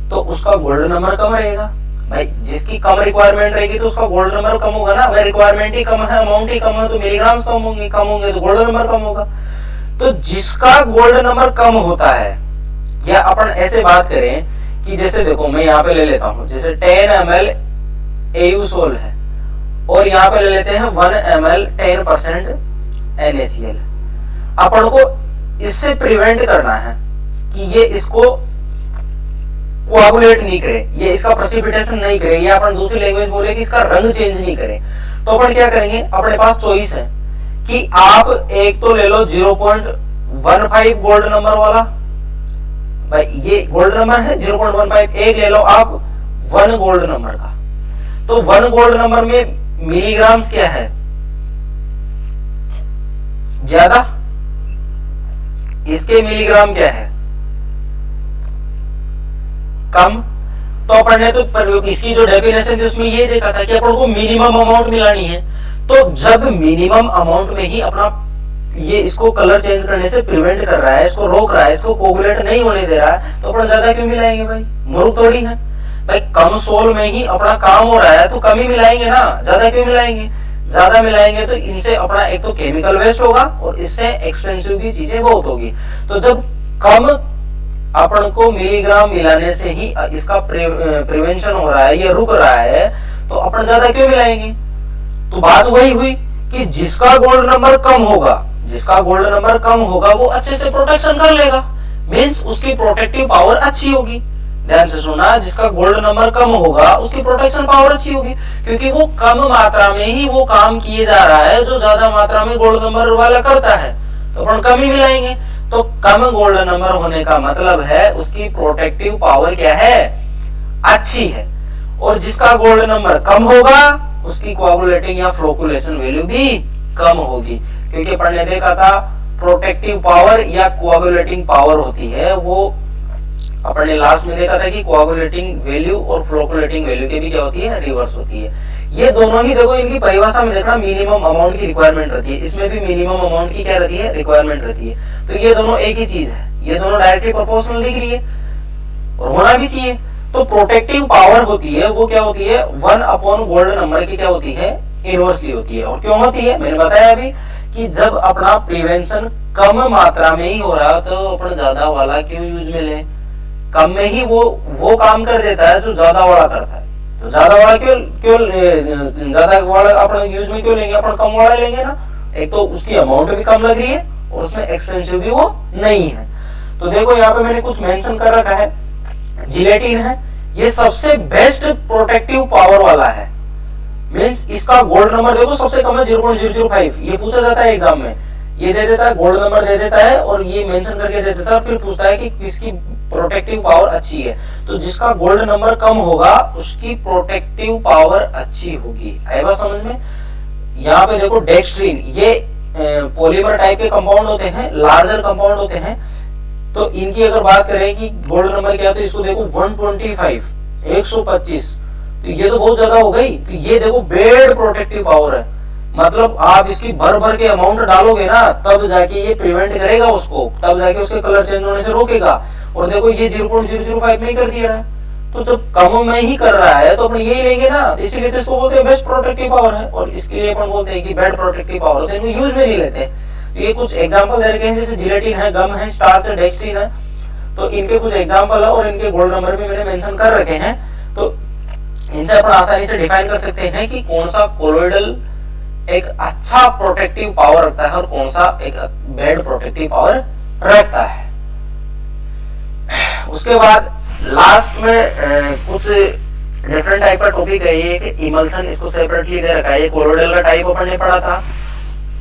तो उसका गोल्ड नंबर कम रहेगा। भाई जिसकी कम रिक्वायरमेंट रहेगी तो उसका गोल्ड नंबर कम होगा ना। भाई रिक्वायरमेंट ही कम है, अमाउंट ही कम है, तो मिलीग्राम्स कम होंगे तो गोल्ड नंबर कम होगा। तो जिसका गोल्ड नंबर कम होता है, या अपन ऐसे बात करें कि जैसे देखो मैं यहाँ पे ले लेता हूं, जैसे 10 ml एयूसोल है और यहाँ पे ले लेते हैं 1 ml 10% NaCl। अपन को इससे प्रिवेंट करना है कि ये इसको कोआगुलेट नहीं करे, ये इसका प्रेसिपिटेशन नहीं करे, या अपन दूसरी लैंग्वेज बोले कि इसका रंग चेंज नहीं करे। तो अपन क्या करेंगे, अपने पास चॉइस है कि आप एक तो ले लो 0.15 गोल्ड नंबर वाला, भाई ये गोल्ड नंबर है 0.15, एक ले लो आप 1 गोल्ड नंबर का। तो 1 गोल्ड नंबर में मिलीग्राम्स क्या है, ज्यादा, इसके मिलीग्राम क्या है, कम। तो अपन ने तो इसकी जो डेफिनेशन थी उसमें ये देखा था कि अपन को मिनिमम अमाउंट मिलानी है। तो जब मिनिमम अमाउंट में ही अपना ये इसको कलर चेंज करने से प्रिवेंट कर रहा है, इसको रोक रहा है, इसको कोगुलेट नहीं होने दे रहा है, तो अपन ज्यादा क्यों मिलाएंगे भाई, मूर्ख थोड़ी है भाई। कम सोल में ही अपना काम हो रहा है तो कम ही मिलाएंगे ना, ज्यादा क्यों मिलाएंगे। ज्यादा मिलाएंगे तो इनसे अपना एक तो केमिकल वेस्ट होगा और इससे एक्सपेंसिव भी चीजें बहुत होगी। तो जब कम अपन को मिलीग्राम मिलाने से ही इसका प्रिवेंशन हो रहा है, ये रुक रहा है, तो अपन ज्यादा क्यों मिलाएंगे। तो बात वही हुई कि जिसका गोल्ड नंबर कम होगा, जिसका गोल्ड नंबर कम होगा वो अच्छे से प्रोटेक्शन कर लेगा, मींस उसकी प्रोटेक्टिव पावर अच्छी होगी। ध्यान से सुना, जिसका गोल्ड नंबर कम होगा उसकी प्रोटेक्शन पावर अच्छी होगी, क्योंकि वो कम मात्रा में ही वो काम किए जा रहा है जो ज्यादा मात्रा में गोल्ड नंबर वाला करता है। तो अपन कम ही मिलाएंगे। तो कम गोल्ड नंबर होने का मतलब है उसकी प्रोटेक्टिव पावर क्या है, अच्छी है। और जिसका गोल्ड नंबर कम होगा उसकी कोआगुलेटिंग या फ्लोकुलेशन वैल्यू भी कम होगी, क्योंकि अपन ने देखा था प्रोटेक्टिव पावर या कोआगुलेटिंग पावर होती है, वो अपन ने लास्ट में देखा था कि कोआगुलेटिंग वैल्यू और फ्लोकुलेटिंग वैल्यू के भी क्या होती है, रिवर्स होती है। ये दोनों ही देखो, इनकी परिभाषा में देखना मिनिमम अमाउंट की रिक्वायरमेंट रहती है, इसमें भी मिनिमम अमाउंट की क्या रहती है, रिक्वायरमेंट रहती है। तो ये दोनों एक ही चीज है, ये दोनों डायरेक्टली प्रोपोर्शनल दिख रही है और होना भी चाहिए। तो प्रोटेक्टिव पावर होती है वो क्या होती है, 1 अपॉन गोल्ड नंबर की क्या होती है, इनवर्सली होती है। और क्यों होती है, मैंने बताया अभी कि जब अपना प्रिवेंशन कम मात्रा में ही हो रहा है तो अपन ज्यादा वाला क्यों यूज में ले, कम में ही वो काम कर देता है जो ज्यादा वाला करता है। तो ज्यादा वाला क्यों ज्यादा वाला अपन यूज में क्यों लेंगे, अपन कम वाला लेंगे ना। एक तो उसकी अमाउंट भी कम लग रही है और उसमें एक्सपेंसिव भी वो नहीं है। तो देखो यहाँ पे मैंने कुछ मेंशन कर रखा है, जिलेटिन है, ये सबसे बेस्ट प्रोटेक्टिव पावर वाला है, मींस इसका गोल्ड नंबर देखो सबसे कम है 0.005। ये पूछा जाता है एग्जाम में, ये दे देता है, गोल्ड नंबर दे देता है और ये मेंशन करके दे देता है, फिर पूछता है कि किसकी प्रोटेक्टिव पावर अच्छी है। तो जिसका गोल्ड नंबर कम होगा उसकी प्रोटेक्टिव पावर अच्छी होगी। आई बात समझ में। यहाँ पे देखो डेक्स्ट्रीन, ये पॉलीमर टाइप के कंपाउंड होते हैं, लार्जर कंपाउंड होते हैं। तो इनकी अगर बात करें कि गोल्ड नंबर क्या, तो इसको देखो 125, 125, तो ये तो बहुत ज्यादा हो गई। तो ये देखो बेड प्रोटेक्टिव पावर है, मतलब आप इसकी भर भर के अमाउंट डालोगे ना तब जाके ये प्रिवेंट करेगा उसको, तब जाके उसके कलर चेंज होने से रोकेगा। और देखो ये 0.005 में ही कर दिया है, तो जब कम में ही कर रहा है तो अपन यही लेंगे ना, इसीलिए तो इसको बोलते हैं बेस्ट प्रोटेक्टिव पावर है। और इसके लिए अपन बोलते हैं कि बेड प्रोटेक्टिव पावर होता है, इनको यूज में नहीं लेते। ये कुछ एग्जांपल दे रखे हैं, जैसे जिलेटिन है, गम है, स्टार्च है, डेक्स्ट्रीन है, तो इनके कुछ एग्जांपल है और इनके गोल्ड नंबर भी मैंने मेंशन कर रखे हैं। तो इनसे अपन आसानी से डिफाइन कर सकते हैं कि कौन सा कोलोइडल एक अच्छा प्रोटेक्टिव पावर रखता है और कौन सा एक बेड प्रोटेक्टिव पावर रखता है। उसके बाद लास्ट में कुछ डिफरेंट टाइप का टॉपिक है, ये कि इमल्सन, इसको सेपरेटली दे रखा है। ये कोलोइडल का टाइप अपन ने पढ़ा था,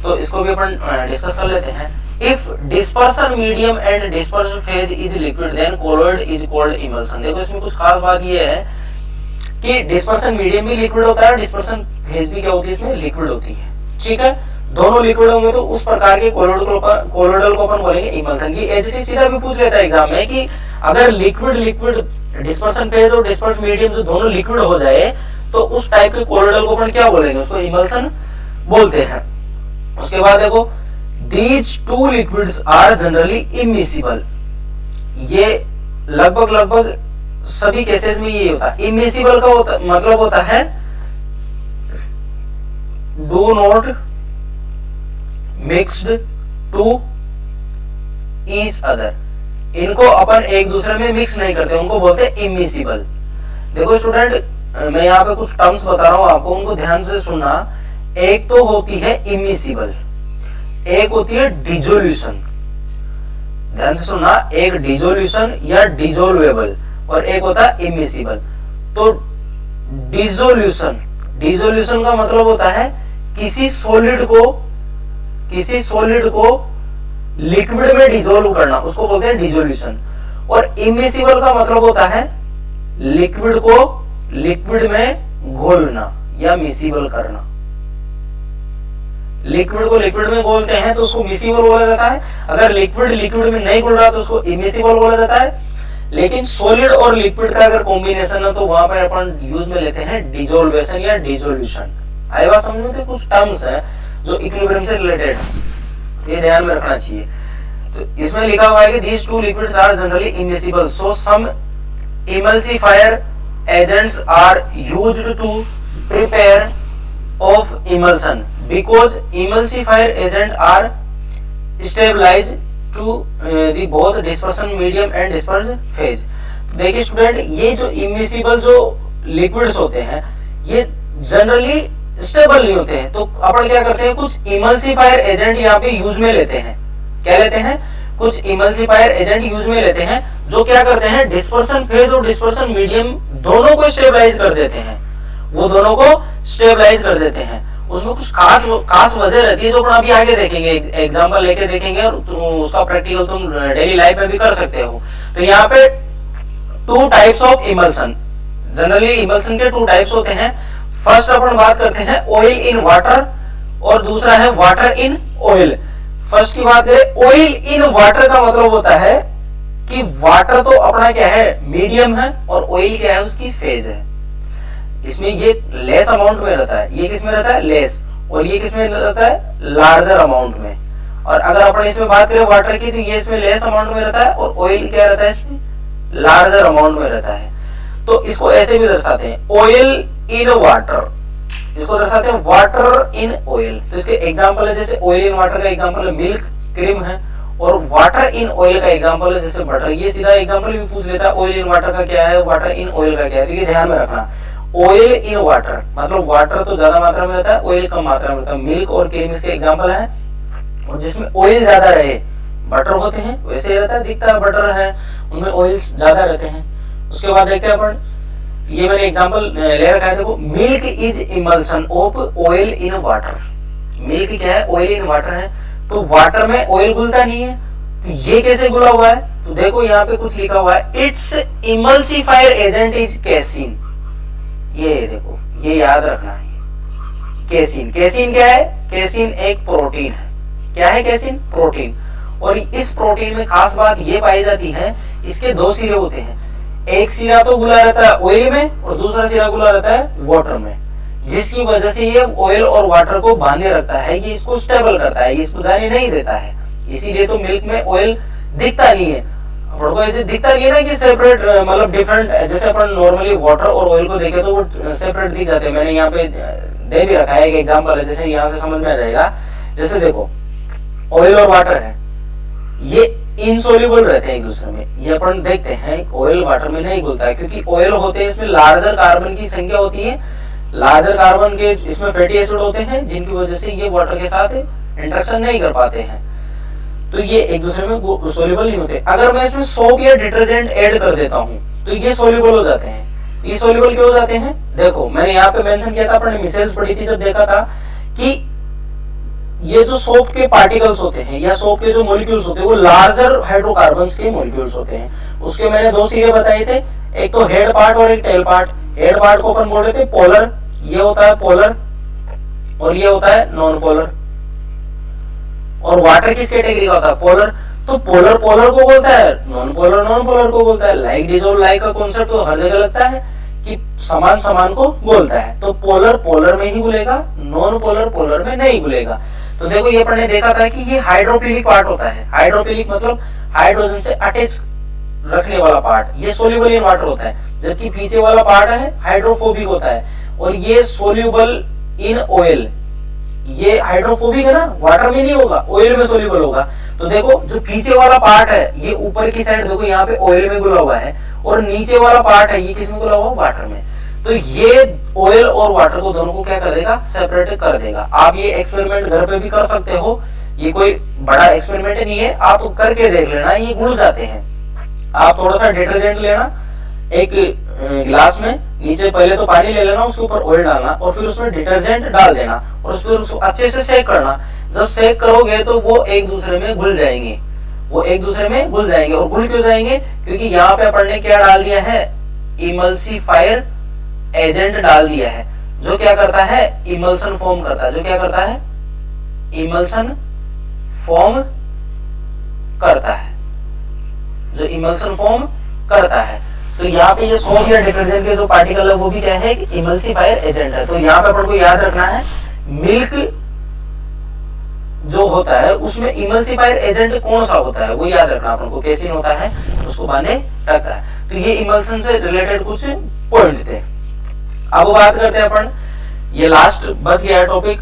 तो इसको भी अपन डिस्कस कर लेते हैं। If dispersion medium and disperse phase is liquid then colloid is called emulsion. देखो इसमें कुछ खास बात ये है कि डिस्पर्सन मीडियम भी लिक्विड होता है, डिस्पर्सन फेज भी क्या होती है इसमें लिक्विड होती है, ठीक है। दोनों लिक्विड होंगे तो उस प्रकार के कोलोइडल को अपन बोलेंगे इमल्सन की। एचटी सीधा भी पूछ लेता है एग्जाम में कि अगर लिक्विड डिस्पर्सन फेज और डिस्पर्स मीडियम जो दोनों लिक्विड हो जाए तो उस टाइप के कोलोइडल को अपन क्या बोलेंगे, उसको इमल्सन बोलते हैं। उसके बाद देखो these two liquids are generally immiscible. ये लगभग सभी केसेस में ये होता है। इमिसिबल का मतलब होता है do not mixed to each other. इनको अपन एक दूसरे में मिक्स नहीं करते, उनको बोलते हैं इमिसिबल। देखो स्टूडेंट, मैं यहाँ पे कुछ टर्म्स बता रहा हूं आपको, उनको ध्यान से सुनना। एक तो होती है इमिसिबल, एक होती है डिजोल्यूशन। ध्यान से सुनना, एक डिजोल्यूशन या डिजोल्वेबल और एक होता है इमिसिबल। तो डिजोल्यूशन का मतलब होता है किसी सॉलिड को लिक्विड में डिजोल्व करना, उसको बोलते हैं डिजोल्यूशन। और इमिसिबल का मतलब होता है लिक्विड को लिक्विड में घोलना या मिसिबल करना। लिक्विड को लिक्विड में घोलते हैं तो उसको मिसिबल बोला जाता है। अगर लिक्विड में नहीं घुल रहा तो उसको इमिसिबल बोला जाता है। लेकिन सॉलिड और लिक्विड का अगर कॉम्बिनेशन है तो वहां पर अपन यूज में लेते हैं डिजोल्वेशन या डिजोल्यूशन। आई बात समझ में? कुछ टर्म्स हैं जो इक्विलिब्रियम से रिलेटेड है, ये ध्यान में रखना चाहिए। तो इसमें लिखा हुआ है कि these two liquids are generally immiscible, so some emulsifier agents are used to prepare of emulsion because emulsifier agents are stabilized to the both dispersion medium and dispersion phase। देखिए स्टूडेंट, ये जो इमिसिबल जो liquids होते हैं ये generally stable नहीं होते हैं, तो अपन क्या करते हैं, कुछ इमल्सिफायर एजेंट यहाँ पे यूज में लेते हैं। क्या लेते हैं? कुछ इमल्सिफायर एजेंट यूज में लेते हैं जो क्या करते हैं, डिस्पर्सन फेज और डिस्पर्सन मीडियम दोनों को स्टेबलाइज कर देते हैं। वो दोनों को स्टेबलाइज कर देते हैं। उसमें कुछ खास वजह रहती है जो अपन अभी आगे देखेंगे, एग्जाम्पल लेके देखेंगे और उसका प्रैक्टिकल तुम डेली लाइफ में भी कर सकते हो। तो यहाँ पे two types of emulsion, generally emulsion के टू टाइप्स होते हैं। फर्स्ट अपन बात करते हैं ऑयल इन वाटर और दूसरा है वाटर इन ऑयल। फर्स्ट की बात करें, ऑयल इन वाटर का मतलब होता है कि वाटर तो अपना क्या है, मीडियम है, और ऑयल क्या है, उसकी फेज है। इसमें ये लेस अमाउंट में रहता है, ये किस में रहता है, लेस, और ये किस में रहता है, लार्जर अमाउंट में। और अगर अपन इसमें बात करें वाटर की तो ये इसमें लेस अमाउंट में रहता है और ऑयल क्या रहता है, इसमें लार्जर अमाउंट में रहता है। तो इसको ऐसे भी दर्शाते हैं, ऑयल इन वाटर, इसको दर्शाते हैं वाटर इन ऑयल। तो इसके एग्जांपल है, जैसे ऑयल इन वाटर का एग्जांपल है मिल्क, क्रीम है, और वाटर इन ऑयल का एग्जांपल है जैसे बटर। ये सीधा एग्जांपल भी पूछ लेता है, ऑयल इन वाटर का क्या है, वाटर इन ऑयल का क्या है। तो ये ध्यान में रखना, ऑयल इन वाटर मतलब वाटर तो ज्यादा मात्रा में रहता है, ऑयल कम मात्रा में रहता है। मिल्क और क्रीम इसके एग्जांपल है। और जिसमें ऑयल ज्यादा रहे, बटर होते हैं, वैसे ही रहता है, दिखता है बटर है, उनमें ऑयल्स ज्यादा रहते हैं। उसके बाद देखते हैं अपन, ये मैंने एग्जांपल ले रखा है, देखो milk is emulsion of oil in water. Milk क्या है, ऑयल इन वाटर है, तो वाटर में ऑयल घुलता नहीं है, तो ये कैसे घुला हुआ है, तो देखो यहाँ पे कुछ लिखा हुआ है, it's emulsifier agent is casein. ये देखो, ये याद रखना है, केसिन। केसिन क्या है, केसिन एक प्रोटीन है। क्या है केसिन, प्रोटीन। और इस प्रोटीन में खास बात ये पाई जाती है, इसके दो सिरे होते हैं, एक सिरा तो घुला रहता है ऑयल में और दूसरा सिरा घुला रहता है वाटर में, जिसकी वजह से ये ऑयल और वाटर को बांधे रखता है, ये इसको स्टेबल करता है, ये इसको जाने नहीं देता है। इसीलिए तो मिल्क में ऑयल दिखता नहीं है, अपन को ऐसे दिखता नहीं है ना कि सेपरेट, मतलब डिफरेंट। जैसे अपन नॉर्मली वाटर और ऑयल को देखे तो वो सेपरेट दिख जाते हैं। मैंने यहाँ पे दे भी रखा है, एक एग्जाम्पल है, जैसे यहाँ से समझ में आ जाएगा। जैसे देखो ऑयल और वाटर है, ये इनसोल्यूबल रहते हैं एक दूसरे में। ये अपन देखते हैं ऑयल वाटर में नहीं घुलता है, क्योंकि ऑयल होते हैं इसमें लार्जर कार्बन की संख्या होती है, लार्जर कार्बन के इसमें फैटी एसिड होते हैं, जिनकी वजह से ये वाटर के साथ इंटरेक्शन नहीं कर पाते हैं, तो ये एक दूसरे में सोल्यूबल नहीं होते। अगर मैं इसमें सोप या डिटर्जेंट ऐड कर देता हूँ तो ये सोल्यूबल हो जाते हैं। ये सोल्यूबल क्यों हो जाते हैं, देखो मैंने यहाँ पे मेंशन किया था, अपन ने मिसेल्स पढ़ी थी जब देखा था कि ये जो सोप के पार्टिकल्स होते हैं या सोप के जो मॉलिक्यूल्स होते हैं वो लार्जर हाइड्रोकार्बन्स के मॉलिक्यूल्स होते हैं। उसके मैंने दो सिरे बताए थे, एक तो हेड पार्ट और एक टेल पार्ट। हेड पार्ट को अपन बोल रहे थे पोलर, ये होता है पोलर और ये होता है नॉन पोलर। और वाटर किस कैटेगरी का होता है? पोलर। तो पोलर पोलर को बोलता है, नॉन पोलर नॉन पोलर को बोलता है। लाइक डिसॉल्व लाइक का कॉन्सेप्ट तो हर जगह लगता है कि समान समान को बोलता है। तो पोलर पोलर में ही बोलेगा, नॉन पोलर पोलर में नहीं बोलेगा। तो देखो ये अपन ने देखा था कि ये हाइड्रोफिलिक पार्ट होता है। हाइड्रोफिलिक मतलब हाइड्रोजन से अटैच रखने वाला पार्ट, ये सोल्यूबल इन वाटर होता है। जबकि पीछे वाला पार्ट है हाइड्रोफोबिक होता है और ये सोल्यूबल इन ऑयल। ये हाइड्रोफोबिक है ना, वाटर में नहीं होगा, ऑयल में सोल्यूबल होगा। तो देखो जो पीछे वाला पार्ट है ये ऊपर की साइड देखो यहाँ पे ऑयल में घुला हुआ है और नीचे वाला पार्ट है ये किस में घुला हुआ? वाटर में। तो ये ऑयल और वाटर को दोनों को क्या कर देगा? सेपरेट कर देगा। आप ये एक्सपेरिमेंट घर पे भी कर सकते हो, ये कोई बड़ा एक्सपेरिमेंट नहीं है, आप करके देख लेना, ये घुल जाते हैं। आप थोड़ा सा डिटर्जेंट लेना, एक गिलास में नीचे पहले तो पानी ले लेना, उसके ऊपर ऑयल डालना और फिर उसमें डिटर्जेंट डाल देना और उसको अच्छे से सेक करना। जब सेक करोगे तो वो एक दूसरे में घुल जाएंगे, वो एक दूसरे में घुल जाएंगे। और घुल क्यों जाएंगे? क्योंकि यहाँ पे अपन ने क्या डाल दिया है? इमल्सिफायर एजेंट डाल दिया है, जो क्या करता है? इमल्सन फॉर्म करता है। जो क्या करता है? इमल्सन फॉर्म करता है, जो इमल्सन फॉर्म करता है। तो यहाँ पे ये सोप या डिटर्जेंट के जो पार्टिकल है वो भी क्या है? इमल्सिफायर एजेंट है। तो यहाँ पे अपन को याद रखना है मिल्क जो होता है उसमें इमल्सिफायर एजेंट कौन सा होता है वो याद रखना अपन को। केसिन होता है उसको बांधे रखता है। तो ये इमल्सन से रिलेटेड कुछ पॉइंट थे। अब बात करते हैं अपन, ये लास्ट बच गया topic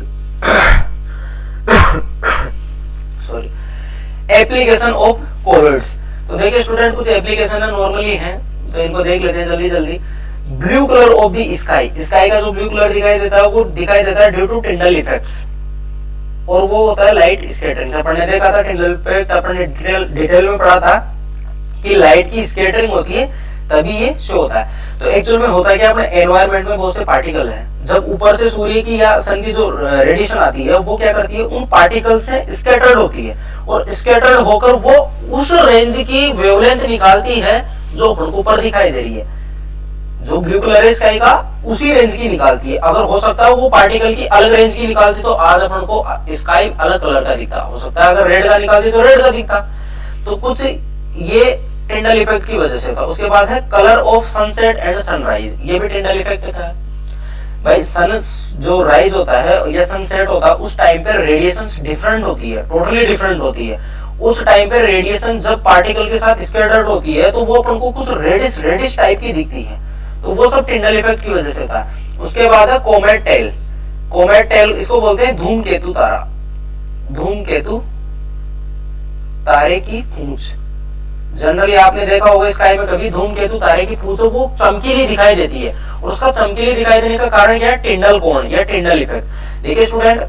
sorry, application of colloids. तो देखिए स्टूडेंट कुछ एप्लीकेशन है नॉर्मली है, तो इनको देख लेते हैं जल्दी जल्दी। Blue colour of the sky, sky का जो ब्लू कलर दिखाई देता है वो दिखाई देता है ड्यू टू टिंडल इफेक्ट्स, और वो होता है लाइट स्कैटरिंग। अपन ने देखा था टिंडल इफेक्ट, अपन ने डिटेल में पढ़ा था कि लाइट की स्कैटरिंग होती है तभी ये शो होता है। तो एक्चुअल में होता है कि अपने एनवायरनमेंट में बहुत से पार्टिकल हैं, जब ऊपर से सूर्य की या सन की जो रेडिएशन आती है वो क्या करती है? उन पार्टिकल से स्कैटर्ड होती है और स्कैटर्ड होकर वो उस रेंज की वेवलेंथ निकालती है जो अपन को ऊपर दिखाई दे रही है। जो ब्लू कलर है स्काई का उसी रेंज की निकालती है। अगर हो सकता है वो पार्टिकल की अलग रेंज की निकालती तो आज अपन को स्काई अलग कलर का दिखता, हो सकता है अगर रेड का निकालती तो रेड का दिखता। तो कुछ ये टिंडल इफेक्ट की वजह से था। उसके बाद है colour of sunset and sunrise, ये भी टिंडल इफेक्ट का है। भाई सन जो राइज होता है या सनसेट होता है उस टाइम पे रेडिएशन डिफरेंट होती है, टोटली डिफरेंट होती है। उस टाइम पे रेडिएशन जब पार्टिकल के साथ स्कैटर्ड होती है तो वो अपन को कुछ रेडिश रेडिश टाइप की दिखती है, तो वो सब टिंडल इफेक्ट की वजह से था। उसके बाद है कोमेट टेल। कोमेट टेल इसको बोलते हैं धूमकेतु तारा, धूमकेतु तारे की पूंछ। जनरली आपने देखा होगा स्काई में कभी धूमकेतु तारे की पूंछ वो चमकीली दिखाई देती है, और उसका चमकीली दिखाई देने का कारण क्या है? टिंडल कोण या टिंडल इफेक्ट। देखिए स्टूडेंट,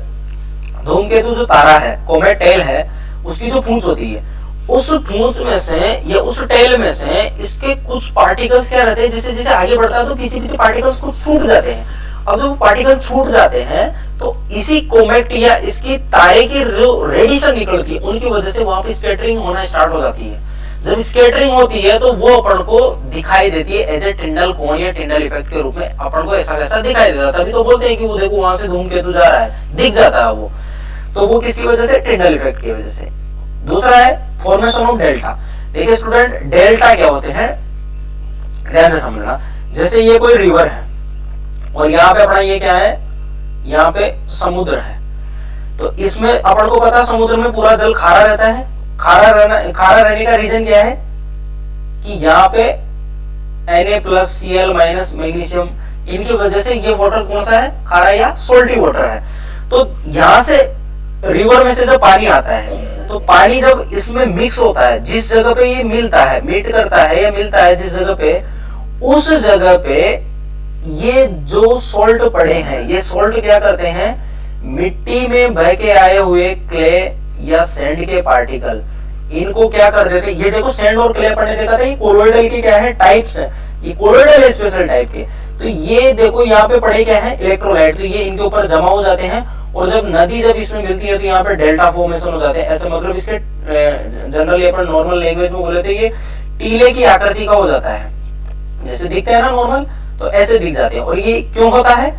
धूमकेतु जो तारा है, कोमेट टेल है, उसकी जो पूंछ होती है उस पूंछ में से या उस टेल में से इसके कुछ पार्टिकल्स क्या रहते हैं, जैसे जैसे आगे बढ़ता है तो पीछे पीछे पार्टिकल्स कुछ छूट जाते हैं। अब जब पार्टिकल छूट जाते हैं तो इसी कोमेट या इसकी तारे की जो रेडिएशन निकलती है उनकी वजह से वहां पे स्कैटरिंग होना स्टार्ट हो जाती है। जब स्कैटरिंग होती है तो वो अपन को दिखाई देती है एज ए टिंडल कोण या टिंडल इफेक्ट के रूप में। अपन को ऐसा कैसा दिखाई देता, तभी तो बोलते हैं कि वो देखो वहां से धूमकेतु जा रहा है, दिख जाता है वो। तो वो किसकी वजह से? टिंडल इफेक्ट की वजह से। दूसरा है फॉर्मेशन ऑफ डेल्टा। देखिए स्टूडेंट, डेल्टा क्या होते हैं ध्यान से समझना। जैसे ये कोई रिवर है और यहाँ पे अपना ये क्या है? यहाँ पे समुद्र है। तो इसमें अपन को पता समुद्र में पूरा जल खारा रहता है। खारा रहने का रीजन क्या है? कि यहाँ पे Na+Cl- मैग्नीशियम, इनकी वजह से ये वाटर कौन सा है? खारा या सोल्टी वाटर है। तो यहाँ से रिवर में से जब पानी आता है तो पानी जब इसमें मिक्स होता है, जिस जगह पे ये मिलता है, मीट करता है या मिलता है जिस जगह पे, उस जगह पे ये जो सोल्ट पड़े हैं, ये सोल्ट क्या करते हैं? मिट्टी में बह के आए हुए क्ले या सैंड के पार्टिकल, इनको क्या कर देते? ये देखो सैंड और क्ले पढ़ने देखा था, ये कोलोइडल के क्या है? टाइप्स है। ये कोलोइडल है स्पेशल टाइप के। तो ये देखो यहाँ पे पड़े क्या है? इलेक्ट्रोलाइट। तो ये इनके ऊपर जमा हो जाते हैं और जब नदी जब इसमें मिलती है तो यहाँ पे डेल्टा फॉर्मेशन हो जाते हैं। ऐसे मतलब इसके जनरली अपन नॉर्मल लैंग्वेज में बोले थे ये टीले की आकृति का हो जाता है, जैसे दिखते हैं ना नॉर्मल, तो ऐसे दिख जाते हैं। और ये क्यों होता है,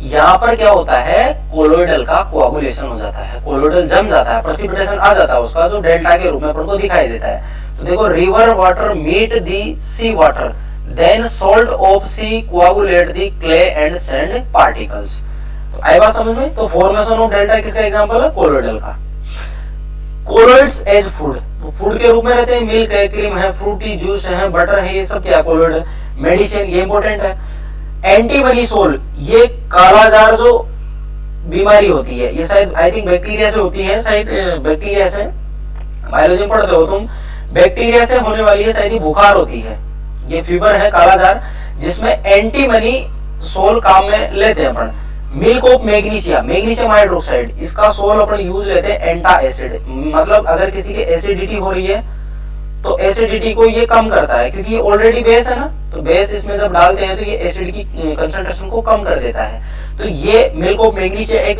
यहाँ पर क्या होता है, कोलोइडल का कोआगुलेशन हो जाता है, कोलोइडल जम जाता है, प्रेसिपिटेशन आ जाता है उसका, जो डेल्टा के रूप में अपन को दिखाई देता है। तो देखो, river water meet the sea water, then salt of sea coagulate the clay and sand particles. तो आई बात समझ में। तो फॉर्मेशन ऑफ डेल्टा किसका एग्जांपल है, कोलोइडल का। कोलोइड्स एज फूड, फूड के रूप में रहते हैं, मिल्क है, क्रीम है, फ्रूटी जूस है, बटर है, ये सब क्या कोलोइड है। मेडिसिन, ये इंपॉर्टेंट है। एंटीबॉडी सोल, ये कालाजार जो बीमारी होती है, ये शायद आई थिंक बैक्टीरिया से होती है, शायद बैक्टीरिया से, बायोलॉजी में पढ़ते हो तुम, बैक्टीरिया से होने वाली है शायद, बुखार होती है, ये फीवर है कालाजार, जिसमें एंटीमनी सोल काम में लेते हैं अपन। Milk of magnesia, magnesium hydroxide, इसका सोल अपन यूज लेते हैं एंटा एसिड, मतलब अगर किसी के एसिडिटी हो रही है तो एसिडिटी को ये कम करता है, क्योंकि ये ऑलरेडी बेस है ना, तो बेस इसमें जब डालते हैं तो ये एसिड की कंसंट्रेशन को कम कर देता है। तो ये मिल्क ऑफ मैग्नीशिया एक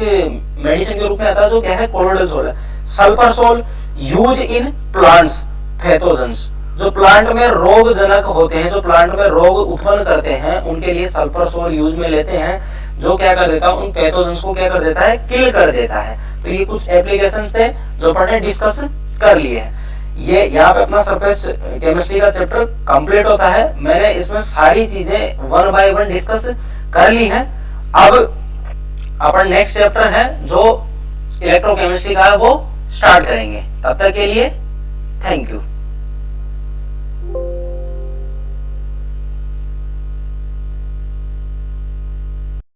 मेडिसिन के रूप में आता है, जो क्या है, कोलोइडल सोल है। Sulphur sol use in plants pathogens, जो प्लांट में रोग जनक होते हैं, जो प्लांट में रोग उत्पन्न करते हैं, उनके लिए सल्फर सोल यूज में लेते हैं, जो क्या कर देता है, उन पैथोजेंस को क्या कर देता है, किल कर देता है। तो ये कुछ एप्लीकेशंस थे जो अपन ने डिस्कस कर लिए हैं। ये यहाँ पे अपना सरफेस केमिस्ट्री का चैप्टर कंप्लीट होता है। मैंने इसमें सारी चीजें 1 बाय 1 डिस्कस कर ली हैं। अब अपन नेक्स्ट चैप्टर है जो इलेक्ट्रोकेमिस्ट्री का है वो स्टार्ट करेंगे। तब तक के लिए थैंक यू।